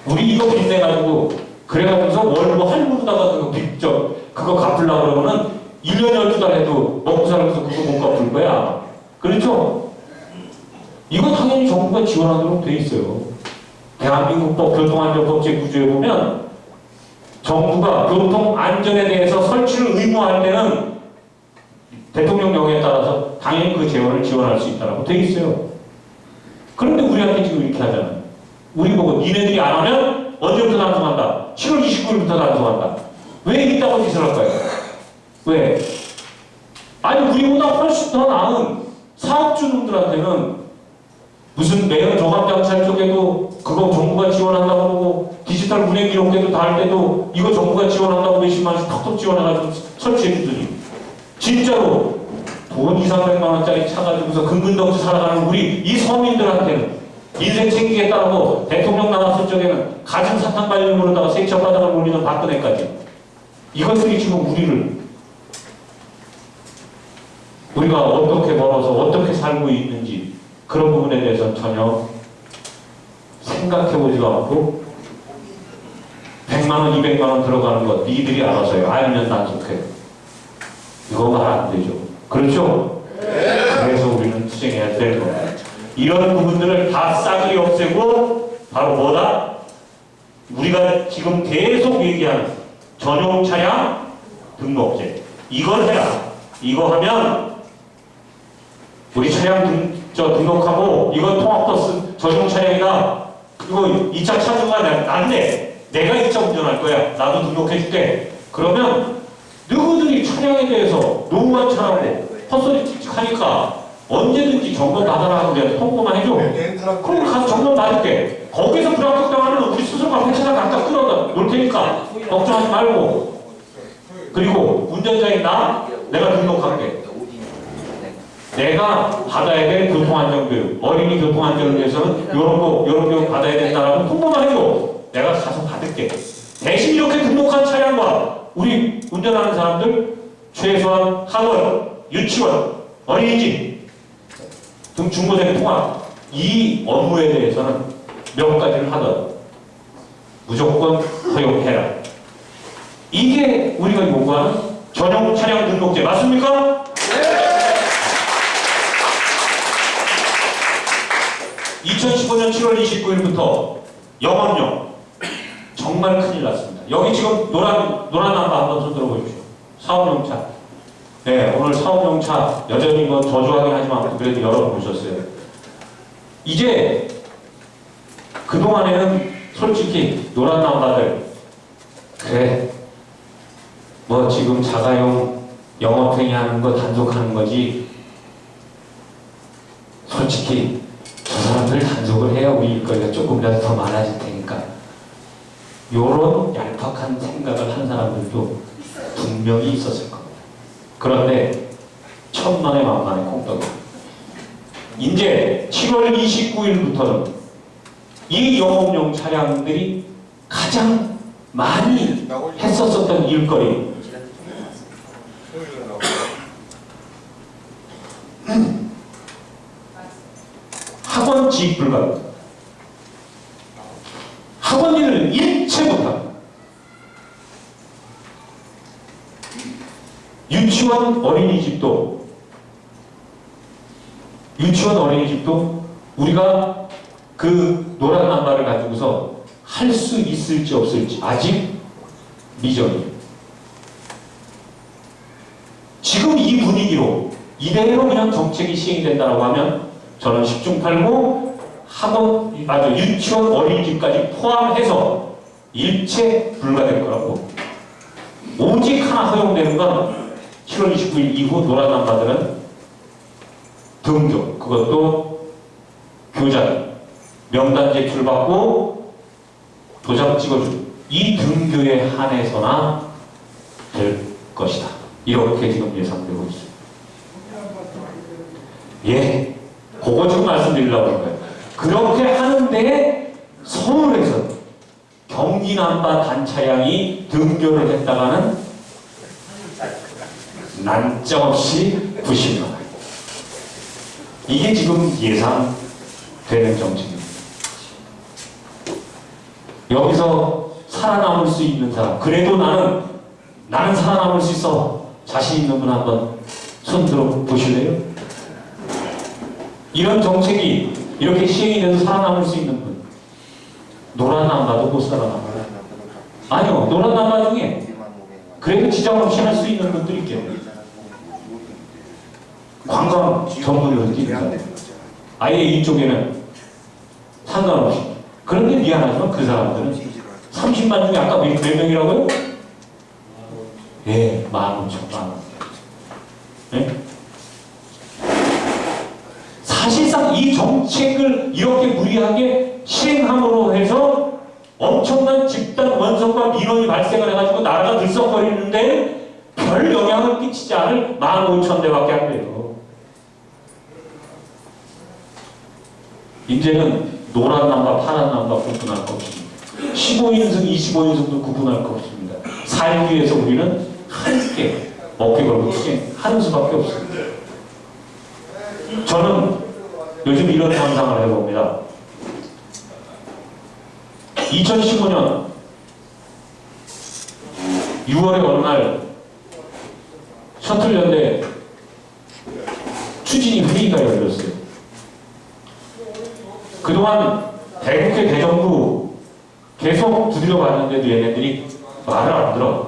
우리 이거 빚내가지고 그래가지고서 월보 할부로다가 그거 갚으려고 그러면은 1년 12달 해도 먹고 살면서 그거 못 갚을 거야. 그렇죠? 이거 당연히 정부가 지원하도록 돼 있어요. 대한민국법 교통안전법제 구조에 보면 정부가 교통안전에 대해서 설치를 의무할 때는 대통령령에 따라서 당연히 그 재원을 지원할 수 있다고 돼 있어요. 그런데 우리한테 지금 이렇게 하잖아요. 우리 보고 니네들이 안 하면 언제부터 단속한다. 7월 29일부터 단속한다. 왜 이따고 짓을 할까요? 왜? 아니 우리보다 훨씬 더 나은 사업주 놈들한테는 무슨 매연 조감장찰 쪽에도 그거 정부가 지원한다고 하고 디지털 운행 기록계도 다 할 때도 이거 정부가 지원한다고 몇십만 원씩 턱턱 지원해가지고 설치해주더니 진짜로 돈 200~300만 원짜리 차 가지고서 근근덕지 살아가는 우리 이 서민들한테는 인생 챙기겠다고 대통령 나왔을 적에는 가진 사탕 발림으로다가 세차바닥을 올리는 박근혜까지 이것들이 지금 우리가 어떻게 벌어서 어떻게 살고 있는지 그런 부분에 대해서는 전혀 생각해보지도 않고 100만 원, 200만 원 들어가는 거 니들이 알아서요. 알면 단속해요. 이거 말 안 되죠. 그렇죠? 그래서 우리는 투쟁해야 되는 겁니다. 이런 부분들을 다 싸그리 없애고 바로 뭐다? 우리가 지금 계속 얘기하는 전용 차량 등록제 이걸 해라. 이거 하면 우리 차량 등록하고 이건 통학버스 전용 차량이다. 이거 2차 차주가 난데 내가 2차 운전할 거야. 나도 등록해줄게. 그러면 누구들이 차량에 대해서 노후한 차라고 헛소리 칙칙하니까 언제든지 점검 받아라 하고 내가 통보만 해줘. 그럼 가서 점검 받을게. 거기서 불합격당하면 우리 스스로가 회차장 갖다 끌어다 놓을 테니까 걱정하지 말고. 그리고 운전자인 내가 등록할게. 내가 받아야 될 교통안전교육, 어린이 교통안전을 위해서는 이런 거 받아야 된다라고 통보만 해줘. 내가 가서 받을게. 대신 이렇게 등록한 차량과 우리 운전하는 사람들 최소한 학원, 유치원, 어린이집 등 중고생 통합 이 업무에 대해서는 몇 가지를 하던 무조건 허용해라. 이게 우리가 요구하는 전용 차량 등록제 맞습니까? 네! 2015년 7월 29일부터 영업용 정말 큰일 났습니다. 여기 지금 노란 남바 한번 손 들어보십시오. 사업용차. 네, 오늘 사업용차 여전히 뭐 저조하긴 하지만 그래도 열어보셨어요. 이제 그동안에는 솔직히 노란 남바들 그래 뭐 지금 자가용 영업행위 하는 거 단속하는 거지 솔직히 저 사람들 단속을 해야 우리 일거리가 조금이라도 더 많아질 테니까 요런 얄팍한 생각을 한 사람들도 분명히 있었을 겁니다. 그런데 천만의 만만의 콩떡이 이제 7월 29일부터는 이 영업용 차량들이 가장 많이 했었던 일거리 학원 지입 불가입니다. 학원 일을 일체 못합니다. 유치원 어린이집도 우리가 그 노란 남바를 가지고서 할 수 있을지 없을지 아직 미정이에요. 지금 이 분위기로 이대로 그냥 정책이 시행이 된다고 하면 저는 10중 8구 학원, 유치원 어린이집까지 포함해서 일체 불가될 거라고. 오직 하나 허용되는 건 7월 29일 이후 노란 남바들은 등교, 그것도 교장, 명단 제출받고 도장 찍어주고 이 등교에 한해서나 될 것이다. 이렇게 지금 예상되고 있습니다. 예, 그거 지금 말씀드리려고 하는 거예요. 그렇게 하는데 서울에서 경기 남바 단차량이 등교를 했다가는 난정없이 90만 원. 이게 지금 예상되는 정책입니다. 여기서 살아남을 수 있는 사람, 그래도 나는 살아남을 수 있어. 자신 있는 분 한번 손 들어 보실래요? 이런 정책이 이렇게 시행이 돼서 살아남을 수 있는 분. 노란 남바도 못 살아남아요. 아니요, 노란 남바 중에 그래도 지장 없이 할 수 있는 분들이 있겠요. 관광 전문으로 뛰는 사람. 아예 이쪽에는 상관없이. 그런데 미안하지만 그 사람들은 30만 중에 아까 몇 명이라고요? 예, 15,000만. 예? 사실상 이 정책을 이렇게 무리하게 실행함으로 해서 엄청난 집단 원성과 민원이 발생을 해가지고 나라가 들썩거리는데 별 영향을 끼치지 않을 15,000대밖에 안 돼요. 이제는 노란 남과 파란 남과 구분할 거 없습니다. 15인승, 25인승도 구분할 거 없습니다. 살기 위해서 우리는 함께 어깨 걸고 투쟁하는 수밖에 없습니다. 저는 요즘 이런 상상을 해봅니다. 2015년 6월에 어느 날 셔틀연대 추진위 회의가 열렸어요. 그동안 대국회 대정부 계속 두드려 봤는데도 얘네들이 말을 안 들어.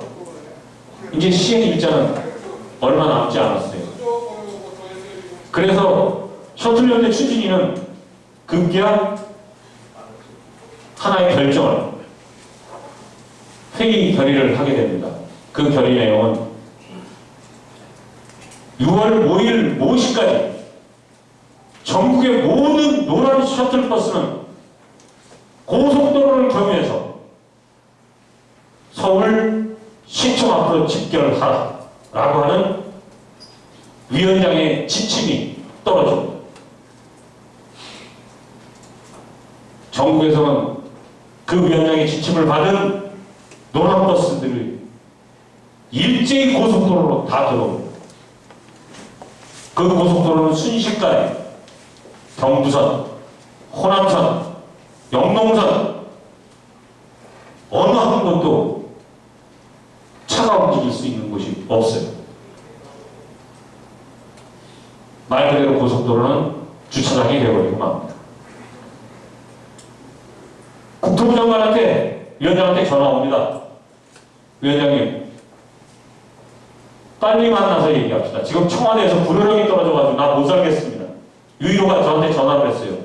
이제 시행 일자는 얼마 남지 않았어요. 그래서 셔틀연대 추진위는 급기야 하나의 결정을 회의 결의를 하게 됩니다. 그 결의 내용은 6월 5일 모시까지 전국의 모든 노란 셔틀버스는 고속도로를 경유해서 서울 시청 앞으로 집결하라 라고 하는 위원장의 지침이 떨어집니다. 전국에서는 그 위원장의 지침을 받은 노란 버스들이 일제히 고속도로로 다 들어옵니다. 그 고속도로는 순식간에 경부선, 호남선, 영농선 어느 한 곳도 차가 움직일 수 있는 곳이 없어요. 말 그대로 고속도로는 주차장이 되어버리고 맙니다. 국토부 장관한테 위원장한테 전화 옵니다. 위원장님 빨리 만나서 얘기합시다. 지금 청와대에서 불효령이 떨어져가지고 나 못 살겠습니다. 유일호가 저한테 전화를 했어요.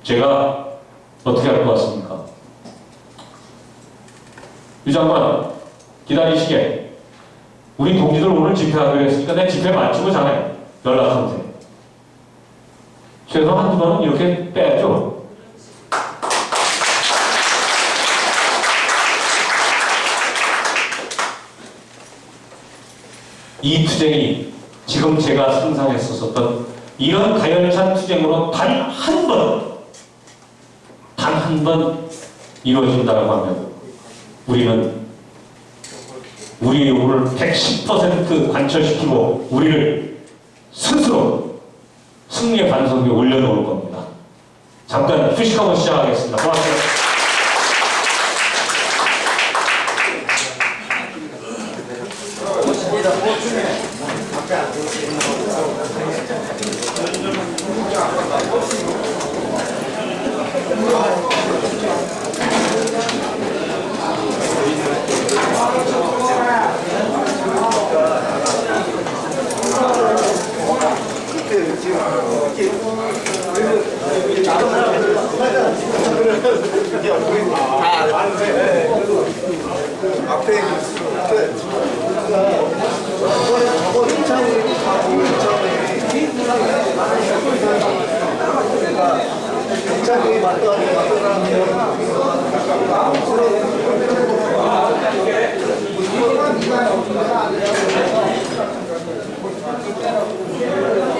제가 어떻게 할 것 같습니까? 유 장관 기다리시게. 우리 동지들 오늘 집회하기로 했으니까 내 집회 마치고 자네 연락하면 돼. 최소 한두 번은 이렇게 빼야죠. 이 투쟁이 지금 제가 상상했었던 이런 가열찬 투쟁으로 단 한 번 이루어진다고 하면 우리는 우리 요구를 110% 관철시키고 우리를 스스로 승리의 반석에 올려놓을 겁니다. 잠깐 휴식하고 시작하겠습니다. 고맙습니다.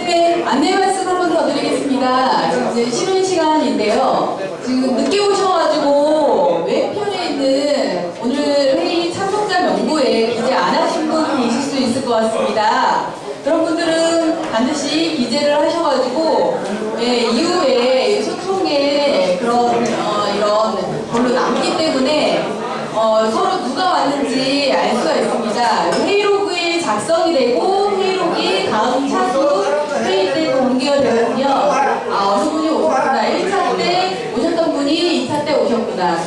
네, 안내 말씀 한 번 더 드리겠습니다. 지금 이제 쉬는 시간인데요. 지금 늦게 오셔가지고 왼편에 있는 오늘 회의 참석자 명부에 기재 안 하신 분 계실 수 있을 것 같습니다. 그런 분들은 반드시 기재를 하셔가지고 이후에 소통에 그런 이런 걸로 남기 때문에 서로 누가 왔는지 알 수가 있습니다. 회의록이 작성이 되고 회의록이 다음 차수 회의 때 공개가 되고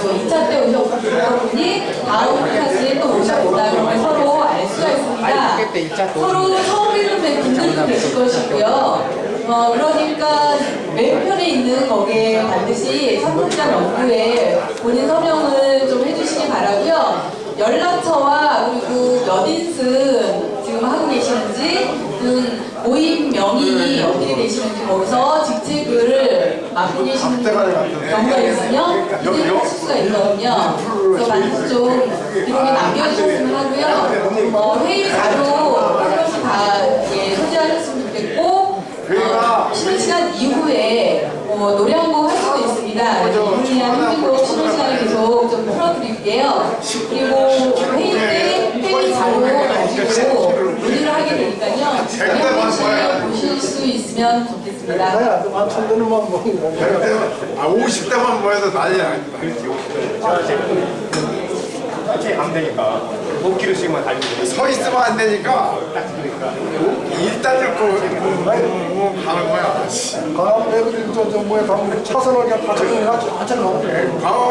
또 2차 때 오셨던 분이 다음 회차시에 또 오셨다. 그러면 서로 알 수가 있습니다. 서로 처음 뵙는 분들도 계실 것이고요. 그러니까 왼편에 있는 거기에 반드시 삼성자 명부에 본인 서명을 좀 해주시기 바라고요. 연락처와 그리고 몇 인승 지금 하고 계시는지 모임명이 어떻게 되시는지 거기서 직책을 맡고 계시는 경우가 있으면 기재를 하실 수가 있거든요. 그래서 반드시 좀 기록에 남겨주셨으면 하고요. 회의 자료 한 번씩 다 소지하셨으면 좋겠고 쉬는 시간 이후에 노래 한 곡 할 수도 있습니다. 그래서 이분이랑 힘들고 쉬는 시간에 계속 좀 풀어드릴게요. 그리고 회의 때 회의 자료 가지고 논의를 하게 되니까요. 한번씩 보실 수 있으면 좋겠습니다. 50대만 모여도 난리야. 안 되니까 5km씩만 달리고 서 있으면 안 되니까 일단 듣고 가는 거야. 가 애들이 뭐야 차선을 그냥 같이 가는 거야. 가면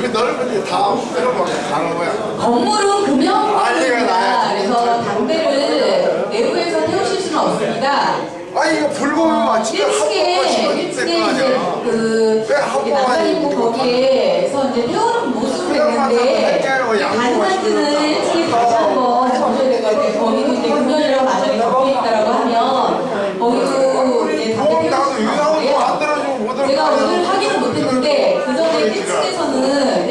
그 넓은데 다 빼러 가는 거야. 건물은 금형건물입니다. 그래서 담배를 내부에서 태우실 수는 없습니다. 아니 이거 불고면 진짜 1층에 이제 그 남자 있고 거기에서 이제 태우는 모습을 냈는데 가능한 지는 1층에 다시 한번 정해야 되거든요. 거기도 이제 금연이라고 만약에 적혀있다라고 하면 거기도 이제 담배 태우실 수는 없고요. 제가 오늘 확인을 못했는데 그 전에 1층에서는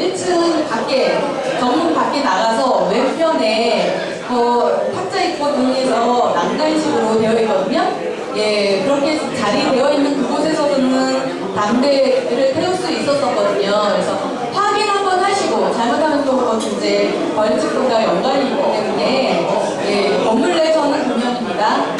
1층 밖에 정문 밖에 나가서 왼편에 탁자 있고 등에서 난간식으로 되어 있거든요. 예, 그렇게 자리되어 있는 그곳에서는 담배를 태울 수 있었었거든요. 그래서 확인 한번 하시고 잘못하면 또 그것도 이제 벌칙과 연관이 있기 때문에 예, 건물 내에서는 금연입니다.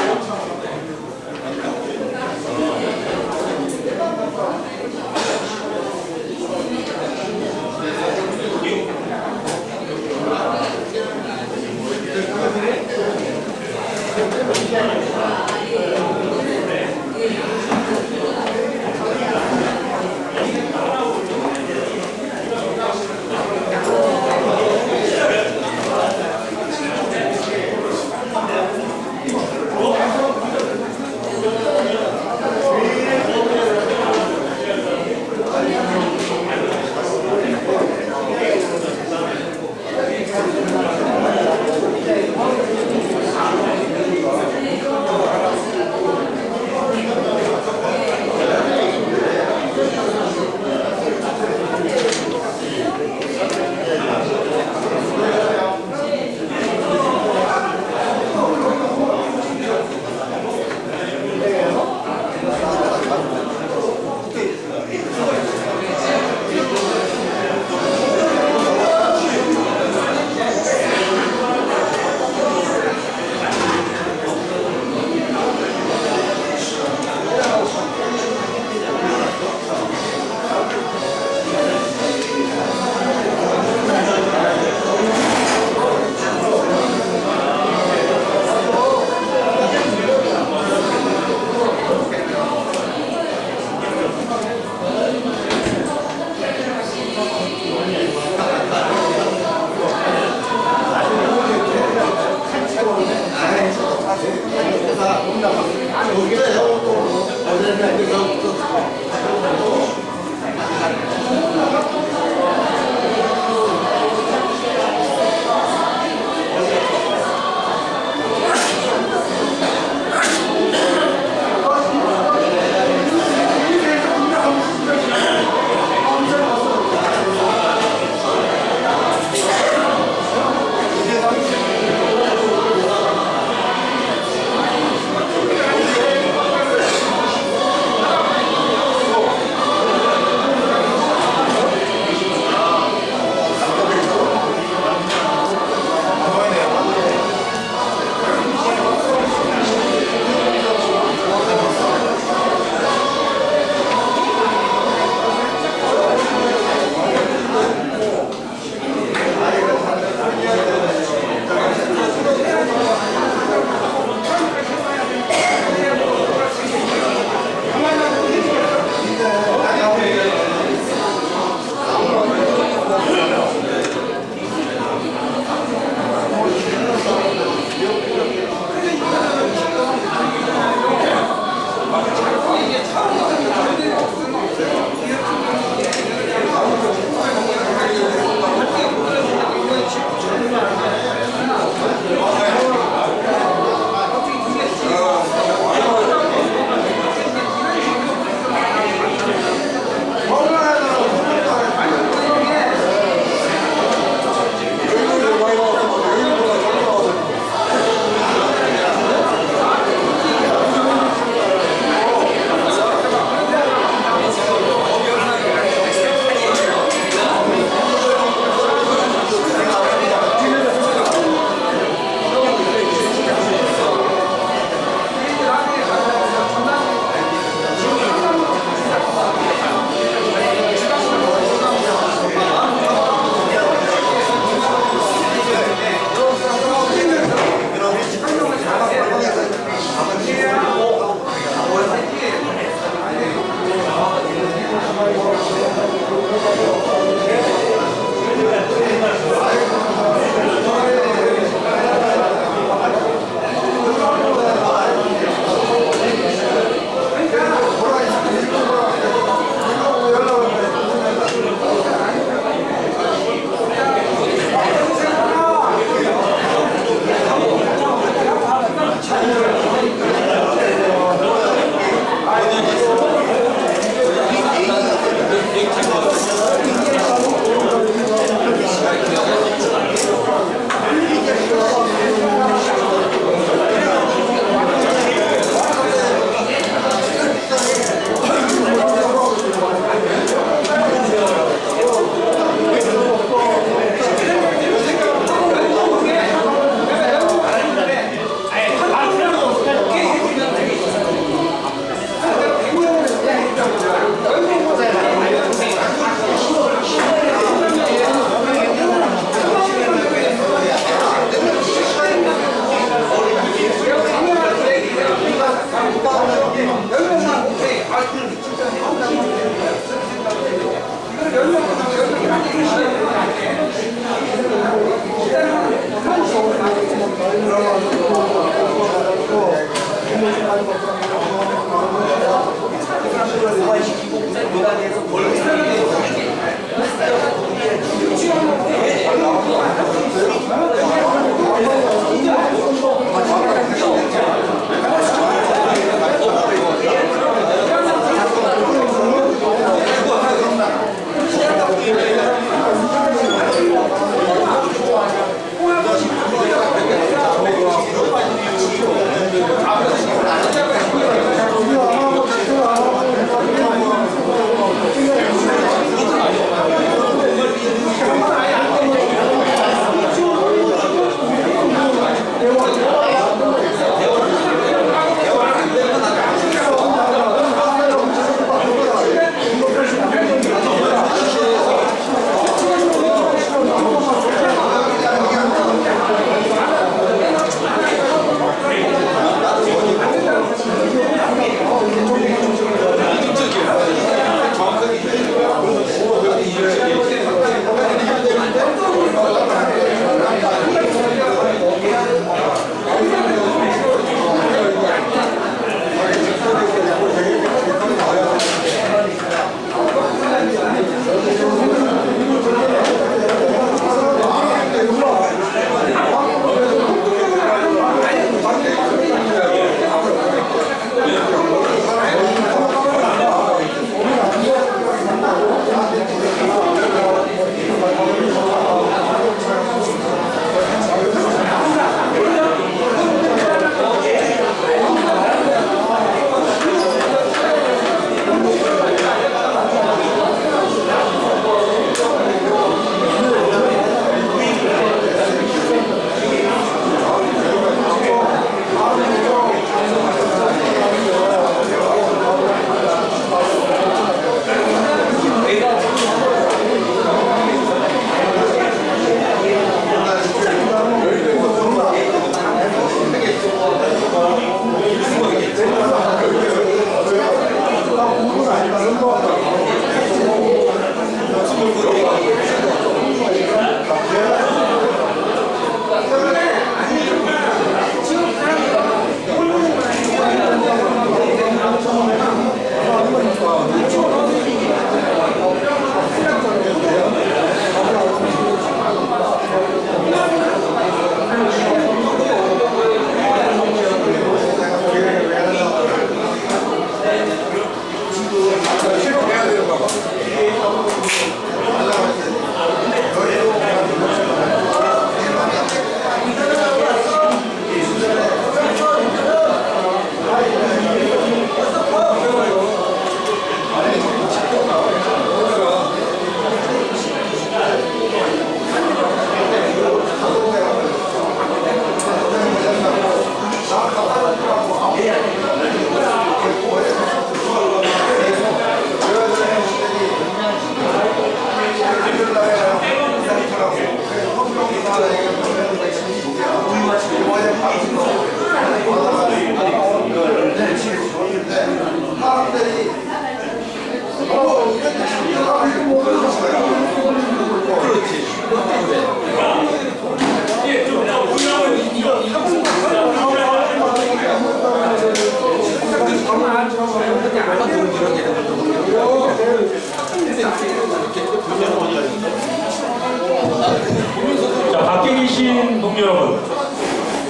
자, 밖에 계신 동료 여러분,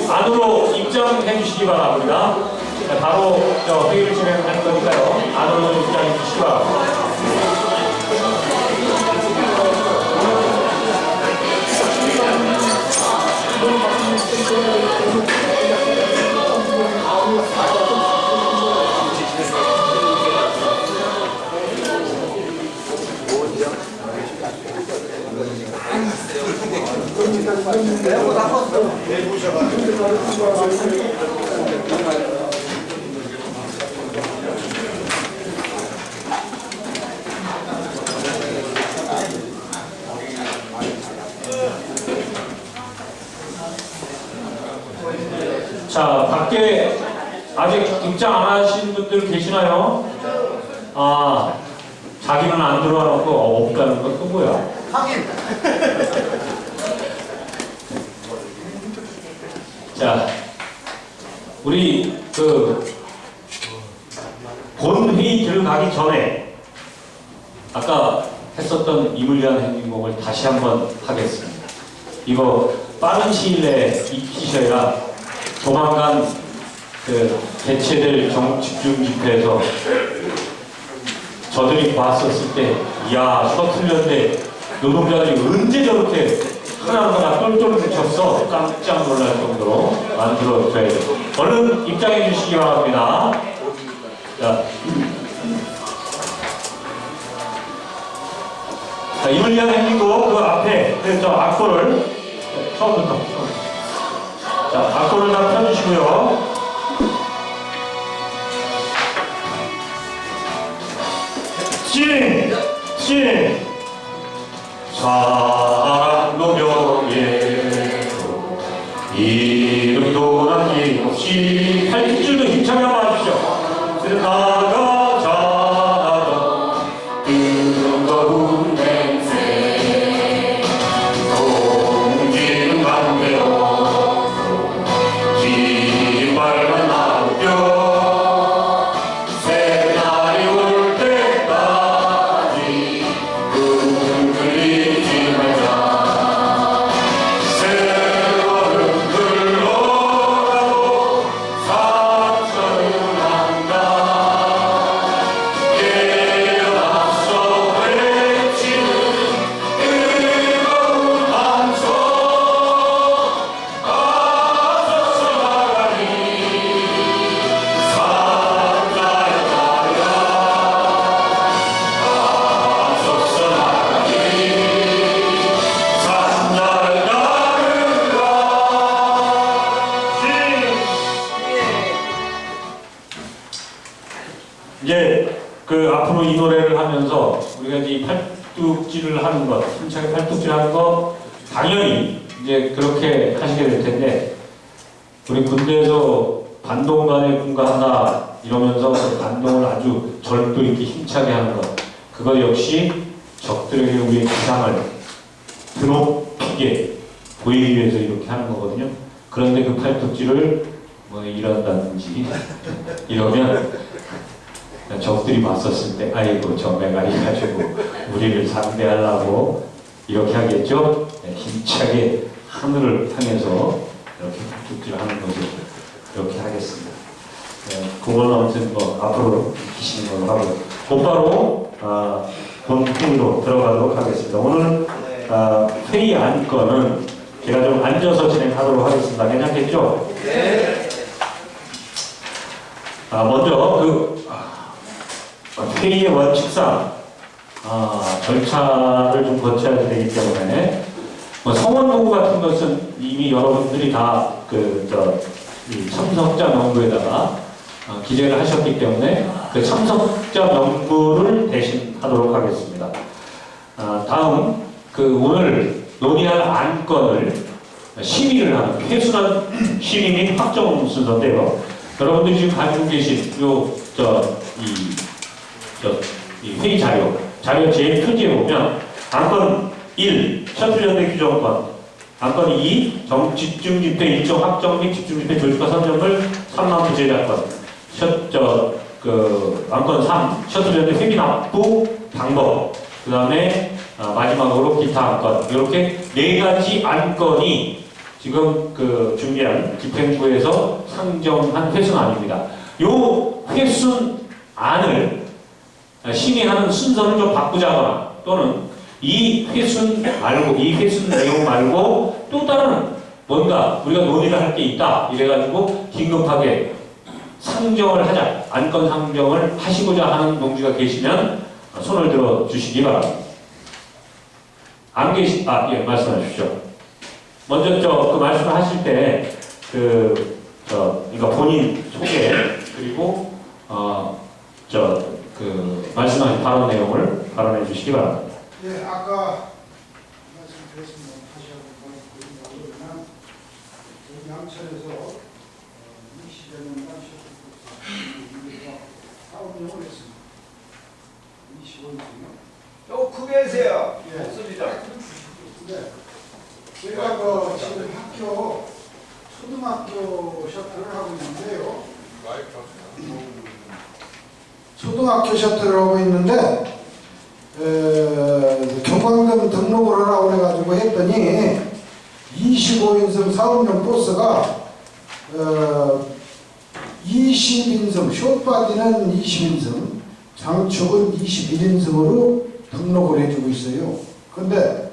안으로 입장해 주시기 바랍니다. 자, 바로 회의를 진행하는 거니까요. 안으로 입장해 주시기 바랍니다. 자, 밖에 아직 입장 안 하신 분들 계시나요? 아, 자기는 안 들어와 놓고 없다는 건 또 뭐야? 확인. 자, 우리 본 회의 들어가기 전에 아까 했었던 임을 위한 행진곡을 다시 한번 하겠습니다. 이거 빠른 시일 내에 익히셔야 조만간 그 개최될 집중 집회에서 저들이 봤었을 때, 이야, 셔틀연대 노동자들이 언제 저렇게 하나하나 똘똘 뭉쳤어? 깜짝 놀랄 정도로 만들어줘야 돼요. 얼른 입장해 주시기 바랍니다. 자, 임을 위한 행진곡 그 앞에 저 악보를 처음부터 자, 악보를 다 펴주시고요. 사랑도 명예로 이름도 남김없이 팔뚝줄도 힘차게 한번 하십시오. 나가자 뜨거운 냄새 공기는 담배로 깃발만 나오며 새날이 올 때까지 흔들리지 말자. 세월은 흘러가도 상처는 난다. 깨어나서 외치는 뜨거운 함성 가져서 나가니 산다야 나야 가져서 나가니 산다야 나르라. 이제 그 앞으로 이 노래를 하면서 우리가 이제 이 팔뚝질을 하는 것, 힘차게 팔뚝질 하는 거 당연히 이제 그렇게 하시게 될 텐데, 우리 군대에서 반동 간에 군가한다 이러면서 그 반동을 아주 절도 있게 힘차게 하는 것, 그것 역시 적들에게 우리의 기상을 드높이게 보이기 위해서 이렇게 하는 거거든요. 그런데 그 팔뚝질을 뭐 이런다든지 이러면 적들이 맞섰을 때 아이고 저 메가리 가지고 우리를 상대하려고 이렇게 하겠죠. 네, 힘차게 하늘을 향해서 이렇게 팔뚝질하는 것을 이렇게 하겠습니다. 네, 그건 아무튼 뭐 앞으로 익히시는 걸로 하고 곧바로 본 회의로 들어가도록 하겠습니다. 오늘 회의 안건은 제가 좀 앉아서 진행하도록 하겠습니다. 괜찮겠죠? 네. 먼저 그 회의의 원칙상 절차를 좀 거쳐야 되기 때문에 뭐 성원 공고 같은 것은 이미 여러분들이 다 이 참석자 명부에다가 기재를 하셨기 때문에 그 참석자 명부를 대신하도록 하겠습니다. 다음 그 오늘 논의할 안건을 심의를 하는 회순한 심의 및 확정 순서인데요. 여러분들이 지금 가지고 계신 이 회의 자료 제일 표지에 보면 안건 1 셔틀연대 규정권, 안건 2 집중집회 일정 확정 및 집중집회 조직과 선정을 3만 부 제작권, 안건 3 셔틀연대 회비 납부 방법, 그 다음에 마지막으로 기타 안건, 이렇게 4가지 안건이 지금 그 준비한 집행부에서 상정한 회순안입니다. 요 회순안을 심의하는 순서를 좀 바꾸자거나 또는 이 회순 내용 말고 또 다른 뭔가 우리가 논의를 할 게 있다 이래가지고 긴급하게 상정을 하자, 안건 상정을 하시고자 하는 동지가 계시면 손을 들어 주시기 바랍니다. 안 계시, 예, 말씀해 주십시오. 먼저 그 말씀을 하실 때 이거 본인 소개 그리고 말씀하신 발언 내용을 발언해 주시기 바랍니다. 예, 아까 말씀드렸습니다. 다시 한번 보여드리면 양천에서 20여 년간 셔틀버스 사업용을 했습니다. 25년이요. 좀 크게 하세요. 예. 없습니다. 네. 저희가 지금 초등학교 셔틀을 하고 있는데요. 초등학교 셔틀을 하고 있는데 경광등 등록을 하라고 해가지고 했더니 25인승 사업용 버스가 20인승, 숏바디는 20인승, 장축은 21인승으로 등록을 해주고 있어요. 근데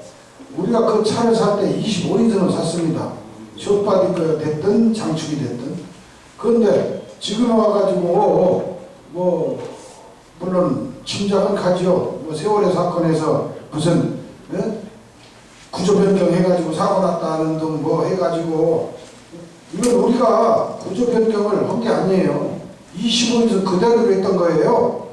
우리가 그 차를 살 때 25인승을 샀습니다. 숏바디가 됐든 장축이 됐든. 그런데 지금 와가지고 뭐 물론 짐작은 가죠. 뭐 세월의 사건에서 무슨 구조 변경해가지고 사고 났다는 등 뭐 해가지고 이건 우리가 구조 변경을 한 게 아니에요. 25인승 그대로 했던 거예요.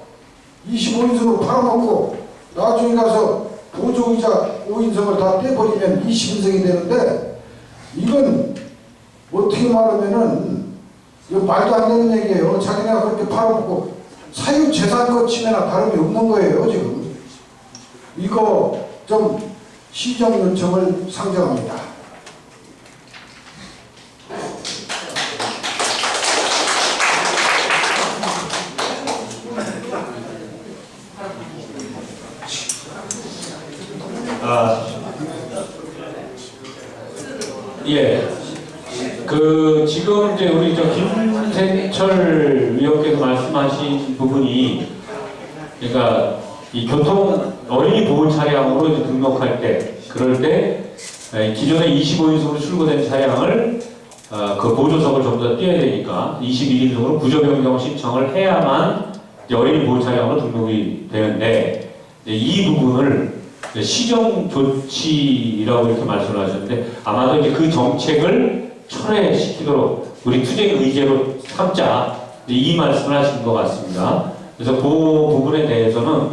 25인승으로 팔아먹고 나중에 가서 보조이자 5인승을 다 떼버리면 20인승이 되는데 이건 어떻게 말하면은 이거 말도 안 되는 얘기예요. 자기네가 그렇게 팔아먹고 사유재산권 침해나 다름이 없는 거예요 지금. 이거 좀 시정 요청을 상정합니다. 예. 지금 이제 우리 김세철 의원께서 말씀하신 부분이, 그러니까 이 교통 어린이 보호 차량으로 이제 등록할 때, 그럴 때 기존에 25인승으로 출고된 차량을 그 보조석을 전부 다 띄어야 되니까 21인승으로 구조 변경 신청을 해야만 이제 어린이 보호 차량으로 등록이 되는데, 이 부분을 시정 조치라고 이렇게 말씀을 하셨는데, 아마도 이제 그 정책을 철회시키도록 우리 투쟁 의제로 삼자, 이 말씀을 하신 것 같습니다. 그래서 그 부분에 대해서는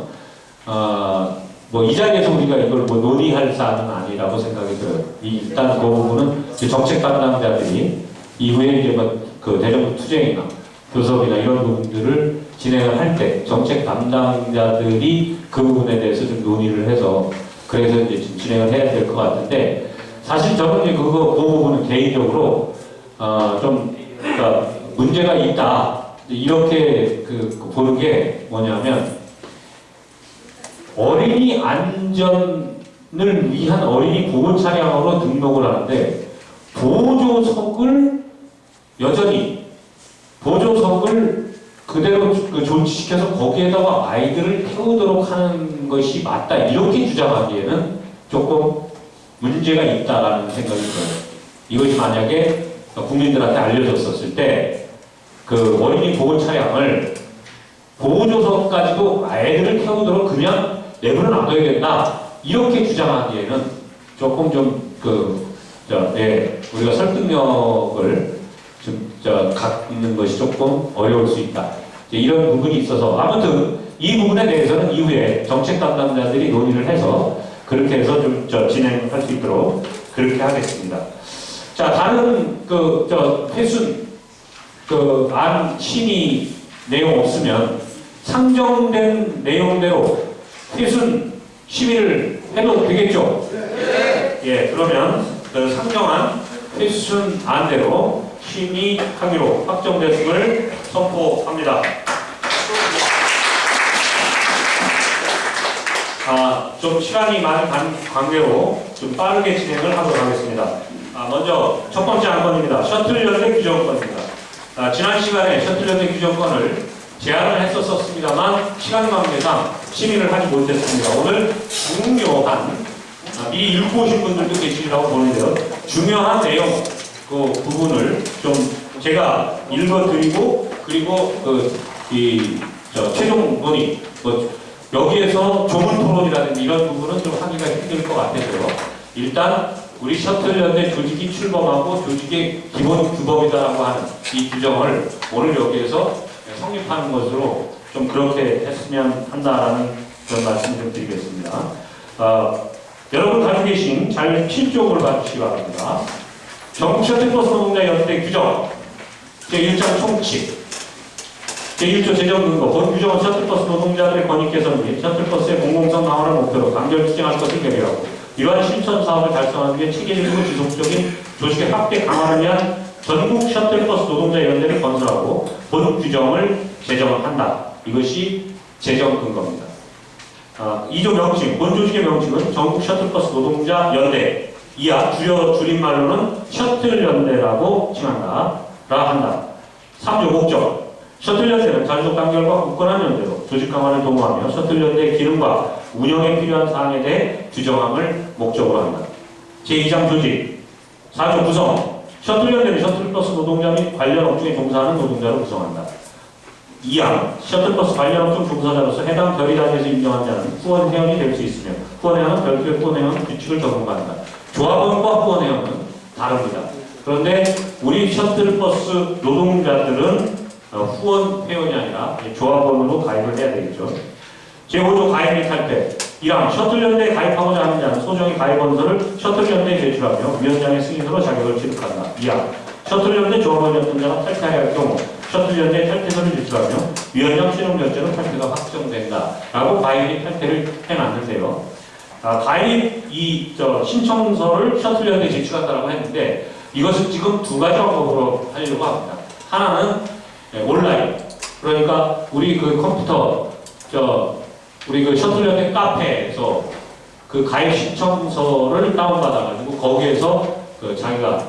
뭐 이 자리에서 우리가 이걸 뭐 논의할 사안은 아니라고 생각이 들어요. 일단 그 부분은 정책 담당자들이 이후에 이제 그 대정부 투쟁이나 교섭이나 이런 부분들을 진행을 할 때 정책 담당자들이 그 부분에 대해서 좀 논의를 해서 그래서 이제 좀 진행을 해야 될 것 같은데, 사실 저는 이제 그 부분은 개인적으로 좀 그러니까 문제가 있다 이렇게 보는 게 뭐냐면, 어린이 안전을 위한 어린이 보호 차량으로 등록을 하는데 보조석을 여전히 보조석을 그대로 존치시켜서 거기에다가 아이들을 태우도록 하는 것이 맞다 이렇게 주장하기에는 조금 문제가 있다라는 생각이 들어요. 이것이 만약에 국민들한테 알려졌었을 때 그 어린이 보호 차량을 보조석까지도 아이들을 태우도록 그냥 내버려 놔둬야 된다 이렇게 주장하기에는 조금 좀 우리가 설득력을 좀 갖는 것이 조금 어려울 수 있다. 이런 부분이 있어서 아무튼 이 부분에 대해서는 이후에 정책 담당자들이 논의를 해서 그렇게 해서 좀 진행할 수 있도록 그렇게 하겠습니다. 자, 다른 회순 안 심의 내용 없으면 상정된 내용대로 회순 심의를 해도 되겠죠? 네. 예, 그러면 상정한 회순 안대로 심의하기로 확정됐음을 선포합니다. 좀 시간이 많은 관계로 좀 빠르게 진행을 하도록 하겠습니다. 먼저 첫 번째 안건입니다. 셔틀 연대 규정권입니다. 지난 시간에 셔틀 연대 규정권을 제안을 했었습니다만 시간 관계상 심의를 하지 못했습니다. 오늘 중요한 미리 읽고 오신 분들도 계시리라고 보는데요. 중요한 내용 그 부분을 좀 제가 읽어드리고 그리고 최종 논의 여기에서 조문 토론이라든지 이런 부분은 좀 하기가 힘들 것 같아서요. 일단 우리 셔틀 연대 조직이 출범하고 조직의 기본 규범이다라고 하는 이 규정을 오늘 여기에서 성립하는 것으로 좀 그렇게 했으면 한다라는 그런 말씀을 좀 드리겠습니다. 여러분 가지고 계신 자율 7쪽을 봐주시기 바랍니다. 전국 셔틀버스 노동자 연대 규정 제1장 총칙 제1조 제정 근거 본 규정은 셔틀버스 노동자들의 권익 개선 및 셔틀버스의 공공성 강화를 목표로 강결 추진할 것을 계획하고 이러한 실천 사업을 달성하기 위해 체계적이고 지속적인 조직의 확대 강화를 위한 전국 셔틀버스 노동자 연대를 건설하고 본 규정을 제정한다. 이것이 제정 근거입니다. 2조 명칭, 본조직의 명칭은 전국 셔틀버스 노동자 연대, 이하 줄임말로는 셔틀연대라고 칭한다. 라 한다. 3조 목적. 셔틀연대는 자주적 단결과 굳건한 연대로 조직 강화를 도모하며 셔틀연대의 기능과 운영에 필요한 사항에 대해 규정함을 목적으로 한다. 제2장 조직. 4조 구성. 셔틀연대는 셔틀버스 노동자 및 관련 업종에 종사하는 노동자로 구성한다. 2항. 셔틀버스 관련 업종 종사자로서 해당 결의단에서 인정한 자는 후원 회원이 될 수 있으며 후원 회원은 별도의 후원 회원 규칙을 적용한다. 조합원과 후원 회원은 다릅니다. 그런데 우리 셔틀버스 노동자들은 후원 회원이 아니라 조합원으로 가입을 해야 되겠죠. 제5조 가입 및 탈퇴. 1항. 셔틀연대에 가입하고자 하는 자는 소정의 가입원서를 셔틀연대에 제출하며 위원장의 승인으로 자격을 취득한다. 2항. 셔틀연대 조합원이었던 자가 탈퇴해야 할 경우 셔틀연대에 탈퇴서를 제출하며 위원장 신용 결제로 탈퇴가 확정된다. 라고 가입 및 탈퇴를 해놨는데요. 가입 신청서를 셔틀연대에 제출한다라고 했는데 이것을 지금 두 가지 방법으로 하려고 합니다. 하나는 온라인. 그러니까 우리 그 컴퓨터 우리 그 셔틀연대 카페에서 그 가입 신청서를 다운받아가지고 거기에서 그 자기가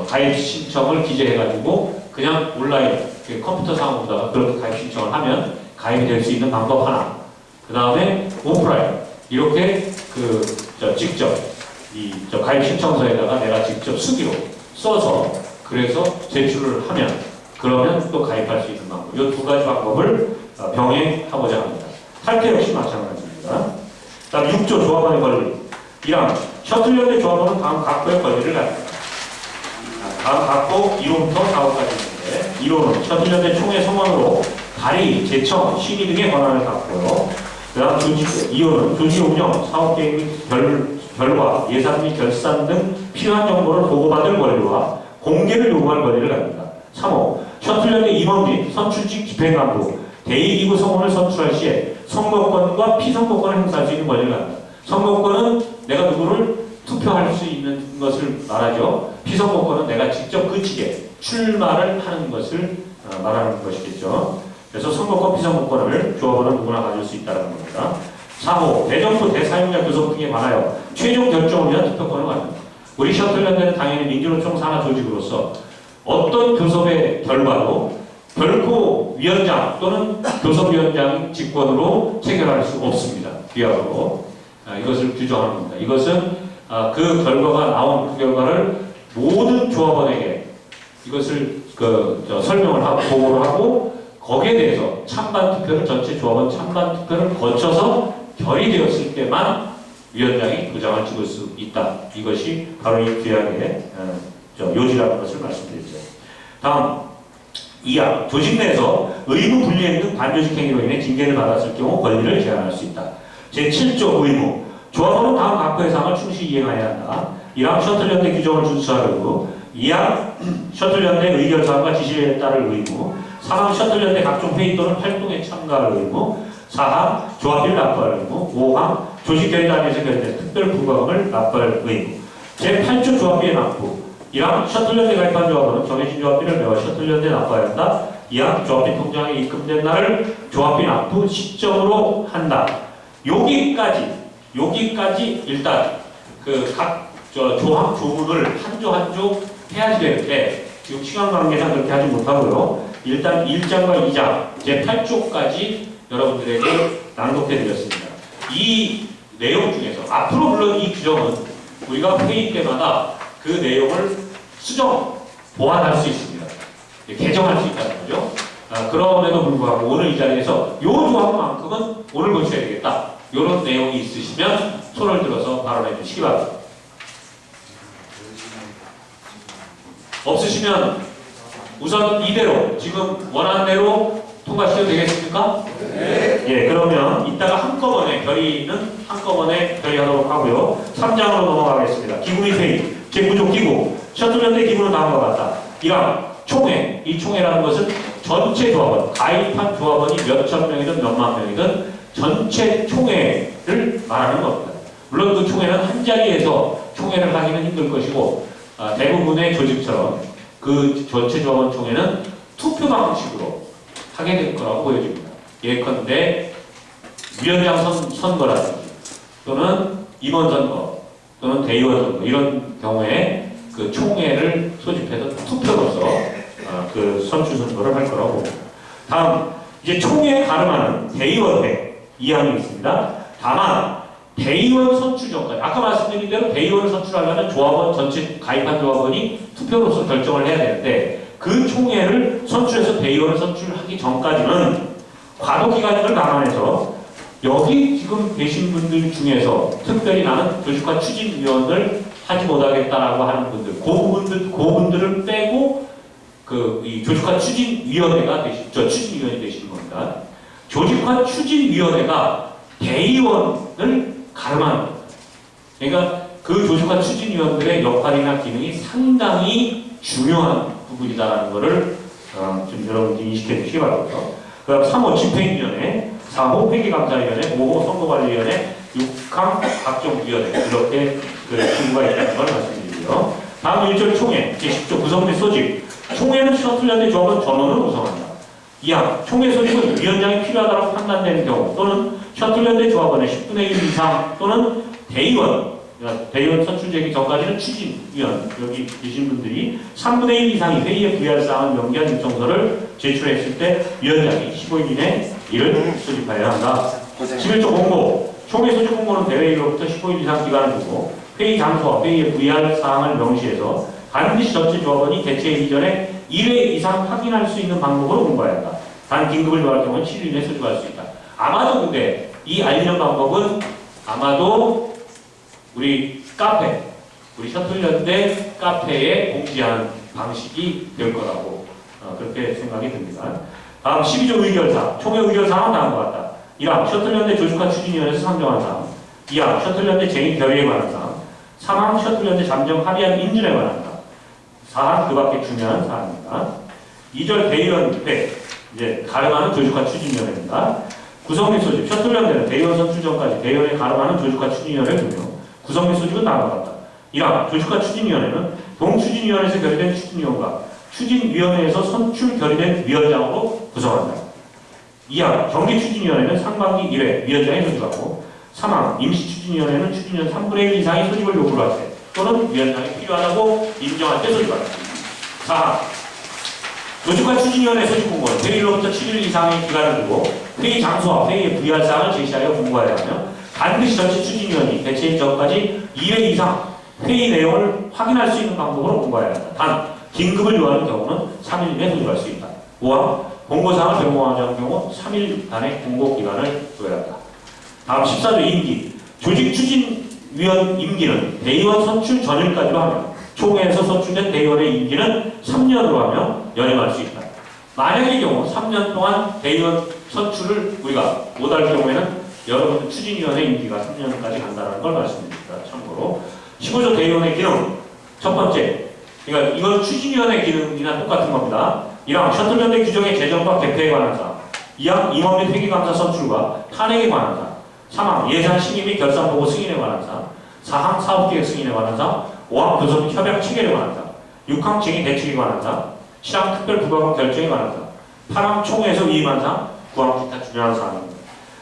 가입 신청을 기재해가지고 그냥 온라인 그 컴퓨터 상으로다가 그렇게 가입 신청을 하면 가입이 될 수 있는 방법 하나. 그 다음에 오프라인. 이렇게 직접 가입 신청서에다가 내가 직접 수기로 써서 그래서 제출을 하면 그러면 또 가입할 수 있는 방법. 이 두 가지 방법을 병행하고자 합니다. 탈퇴 역시 마찬가지입니다. 다음 6조 조합원의 권리. 1항. 셔틀연대 조합원은 다음 각부의 권리를 갖는다. 다음 각부 1호부터 4호까지 있는데 1호는 셔틀연대 총회 성원으로 발의, 제청, 심의 등의 권한을 갖고요. 그 다음 2호는 조직 운영, 사업 계획 및 결과, 예산 및 결산 등 필요한 정보를 보고받을 권리와 공개를 요구할 권리를 갖는다. 3호. 셔틀연대 임원 및 선출직 집행간부, 대의기구 성원을 선출할 시에 선거권과 피선거권을 행사할 수 있는 권리를 갖는다. 선거권은 내가 누구를 투표할 수 있는 것을 말하죠. 피선거권은 내가 직접 그 직에 출마를 하는 것을 말하는 것이겠죠. 그래서 선거권, 피선거권을 조합원은 누구나 가질 수 있다는 겁니다. 4호. 대정부 대사용자 교섭 등에 관하여 최종 결정을 위한 투표권을 갖는다. 우리 셔틀연대는 당연히 민주노총 산하 조직으로서 어떤 교섭의 결과도 결코 위원장 또는 교섭위원장 직권으로 체결할 수 없습니다. 비하로 이것을 규정하는 겁니다. 이것은 그 결과가 나온 그 결과를 모든 조합원에게 이것을 설명을 하고 보고를 하고 거기에 대해서 찬반 투표를 전체 조합원 찬반 투표를 거쳐서 결의되었을 때만 위원장이 도장을 찍을 수 있다. 이것이 바로 이 규약의 요지라는 것을 말씀드렸죠. 다음 2항. 조직 내에서 의무 분리행 등 반조직 행위로 인해 징계를 받았을 경우 권리를 제한할 수 있다. 제7조 의무. 조합원은 다음 각부의 사항을 충실히 이행해야 한다. 1항. 셔틀연대 규정을 준수하려고 2항. 셔틀연대 의결사항과 지시에 따를 의무. 3항. 셔틀연대 각종 회의 또는 활동에 참가할 의무. 4항. 조합비를 납부할 의무. 5항. 조직 결의단에서 결의된 특별 부과금을 납부할 의무. 제8조 조합비의 납부. 1항. 셔틀연대 가입한 조합원은 정해진 조합비를 매월 셔틀연대에 납부해야 한다. 2항. 조합비 통장에 입금된 날을 조합비 납부 시점으로 한다. 여기까지 일단 각 조문을 한 조 해야지 되는데 지금 시간 관계상 그렇게 하지 못하고요. 일단 1장과 2장 제8조까지 여러분들에게 낭독해 드렸습니다. 이 내용 중에서 앞으로 물론 이 규정은 우리가 회의 때마다 그 내용을 수정, 보완할 수 있습니다. 개정할 수 있다는 거죠. 그럼에도 불구하고 오늘 이 자리에서 이 조항만큼은 오늘 고쳐야 되겠다. 이런 내용이 있으시면 손을 들어서 발언해 주시기 바랍니다. 없으시면 우선 이대로 지금 원하는 대로 통과시켜도 되겠습니까? 네. 예, 그러면 이따가 한꺼번에 결의하도록 하고요. 3장으로 넘어가겠습니다. 기구 및 회의, 제9조 기구, 셔틀연대 기구는 다음과 같다. 1항, 총회. 이 총회라는 것은 전체 조합원, 가입한 조합원이 몇천 명이든 몇만 명이든 전체 총회를 말하는 겁니다. 물론 그 총회는 한 자리에서 총회를 하기는 힘들 것이고 대부분의 조직처럼 그 전체 조합원 총회는 투표 방식으로 하게 될 거라고 보여집니다. 예컨대 위원장 선거라든지 또는 임원 선거 또는 대의원 선거 이런 경우에 그 총회를 소집해서 투표로서 그 선출 선거를 할 거라고 봅니다. 다음 이제 총회에 가름하는 대의원회 이항이 있습니다. 다만 대의원 선출 전까지 아까 말씀드린 대로 대의원을 선출하려면 조합원 전체 가입한 조합원이 투표로서 결정을 해야 되는데 그 총회를 선출해서 대의원을 선출하기 전까지는 과도 기간을 감안해서 여기 지금 계신 분들 중에서 특별히 나는 조직화 추진위원을 하지 못하겠다라고 하는 분들, 그분들을 빼고 이 조직화 추진위원회가 추진위원이 되시는 겁니다. 조직화 추진위원회가 대의원을 가름하는 겁니다. 그러니까 그 조직화 추진위원들의 역할이나 기능이 상당히 중요한 부분이다라는 것을 좀 여러분들이 인식해 주시기 바랍니다. 그 다음 3호 집행위원회, 4호 회계감사위원회, 5호 선거관리위원회, 6항 각종위원회 이렇게 그 기구가 있다는 걸 말씀드리고요. 다음 1절 총회, 제10조 구성 및 소집. 총회는 셔틀연대 조합원 전원을 구성한다. 2항 총회 소집은 위원장이 필요하다고 판단되는 경우 또는 셔틀연대 조합원의 10분의 1 이상 또는 대의원 선출되기 전까지는 추진위원 여기 계신 분들이 3분의 1 이상이 회의에 부여할 사항을 명기한 요청서를 제출했을 때 위원장이 15일 이내 이를 소집하여야 한다. 11조 공고 총회 소집 공고는 대회일로부터 15일 이상 기간을 두고 회의 장소와 회의에 부여할 사항을 명시해서 반드시 전체 조합원이 개최 이전에 1회 이상 확인할 수 있는 방법으로 공고해야 한다. 단 긴급을 요할 경우는 7일 이내 소집할 수 있다. 아마도 근데 이 알리는 방법은 아마도 우리 셔틀연대 카페에 공지하는 방식이 될 거라고 그렇게 생각이 듭니다. 다음 12조 의결사항. 총회 의결사항은 다음과 같다. 1항 셔틀연대 조직화 추진위원회에서 상정한 사항. 2항 셔틀연대 재임 결의에 관한 사항. 3항 셔틀연대 잠정 합의안 인준에 관한 사항. 4항 그 밖에 중요한 사항입니다. 2절 대의원회 이제 가름하는 조직화 추진위원회입니다. 구성 및 소집. 셔틀연대는 대의원 선출 전까지 대의원에 가름하는 조직화 추진위원회를 두며 구성 및 소집은 다음과 같다. 1항 조직화 추진위원회는 동추진위원회에서 결의된 추진위원과 추진위원회에서 선출 결의된 위원장으로 구성한다. 2항 정기추진위원회는 상반기 1회 위원장이 소집하고 3항 임시추진위원회는 추진위원 3분의 1 이상이 소집을 요구를 할 때 또는 위원장이 필요하다고 인정할 때 소집한다. 4항 조직화 추진위원회 소집 공고는 회의로부터 7일 이상의 기간을 두고 회의 장소와 회의에 부여할 사항을 제시하여 공고해야 하며 반드시 전체 추진위원이 개최일 전까지 2회 이상 회의 내용을 확인할 수 있는 방법으로 공고해야 한다. 단 긴급을 요하는 경우는 3일 이내 소집할 수 있다. 5항 공고사항을 변경하지 않은 경우 3일 단의 공고 기간을 두어야 한다. 다음 14조 임기. 조직 추진위원 임기는 대의원 선출 전일까지로 하며 총회에서 선출된 대의원의 임기는 3년으로 하며 연임할 수 있다. 만약의 경우 3년 동안 대의원 선출을 우리가 못할 경우에는 여러분들 추진위원회 임기가 3년까지 간다는 걸 말씀드립니다. 참고로 15조 대의원의 기능 첫 번째, 그러니까 이건 추진위원회 기능이나 똑같은 겁니다. 1항 셔틀연대 규정의 제정과 개폐에 관한 사항. 2항 임원 및 회계감사 선출과 탄핵에 관한 사항. 3항 예산 심의 및 결산 보고 승인에 관한 사항. 4항 사업계획 승인에 관한 사항. 5항 교섭 및 협약 체결에 관한 사항. 6항 쟁의 대책에 관한 사항. 7항 특별 부가금 결정에 관한 사항. 8항 총회에서 위임한 사항. 9항 기타 중요한 사항입니다.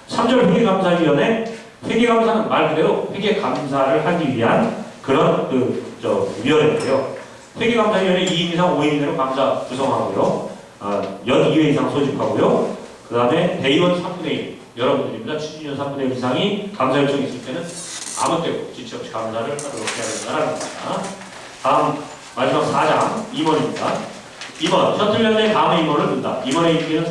3절 회계감사위원회. 회계감사는 말 그대로 회계감사를 하기 위한 그런 위원회인데요. 회계감사위원회 2인 이상 5인 이내로 감사 구성하고요. 연 2회 이상 소집하고요. 그 다음에 대의원 3분의 1 여러분들입니다. 추진위원 3분의 1 이상이 감사 요청이 있을 때는 아무 때고 지체 없이 감사를 하도록 해야 된다는 겁니다. 다음 마지막 4장 임원입니다. 임원 셔틀연대 다음의 임원을 둔다. 임원의 임기는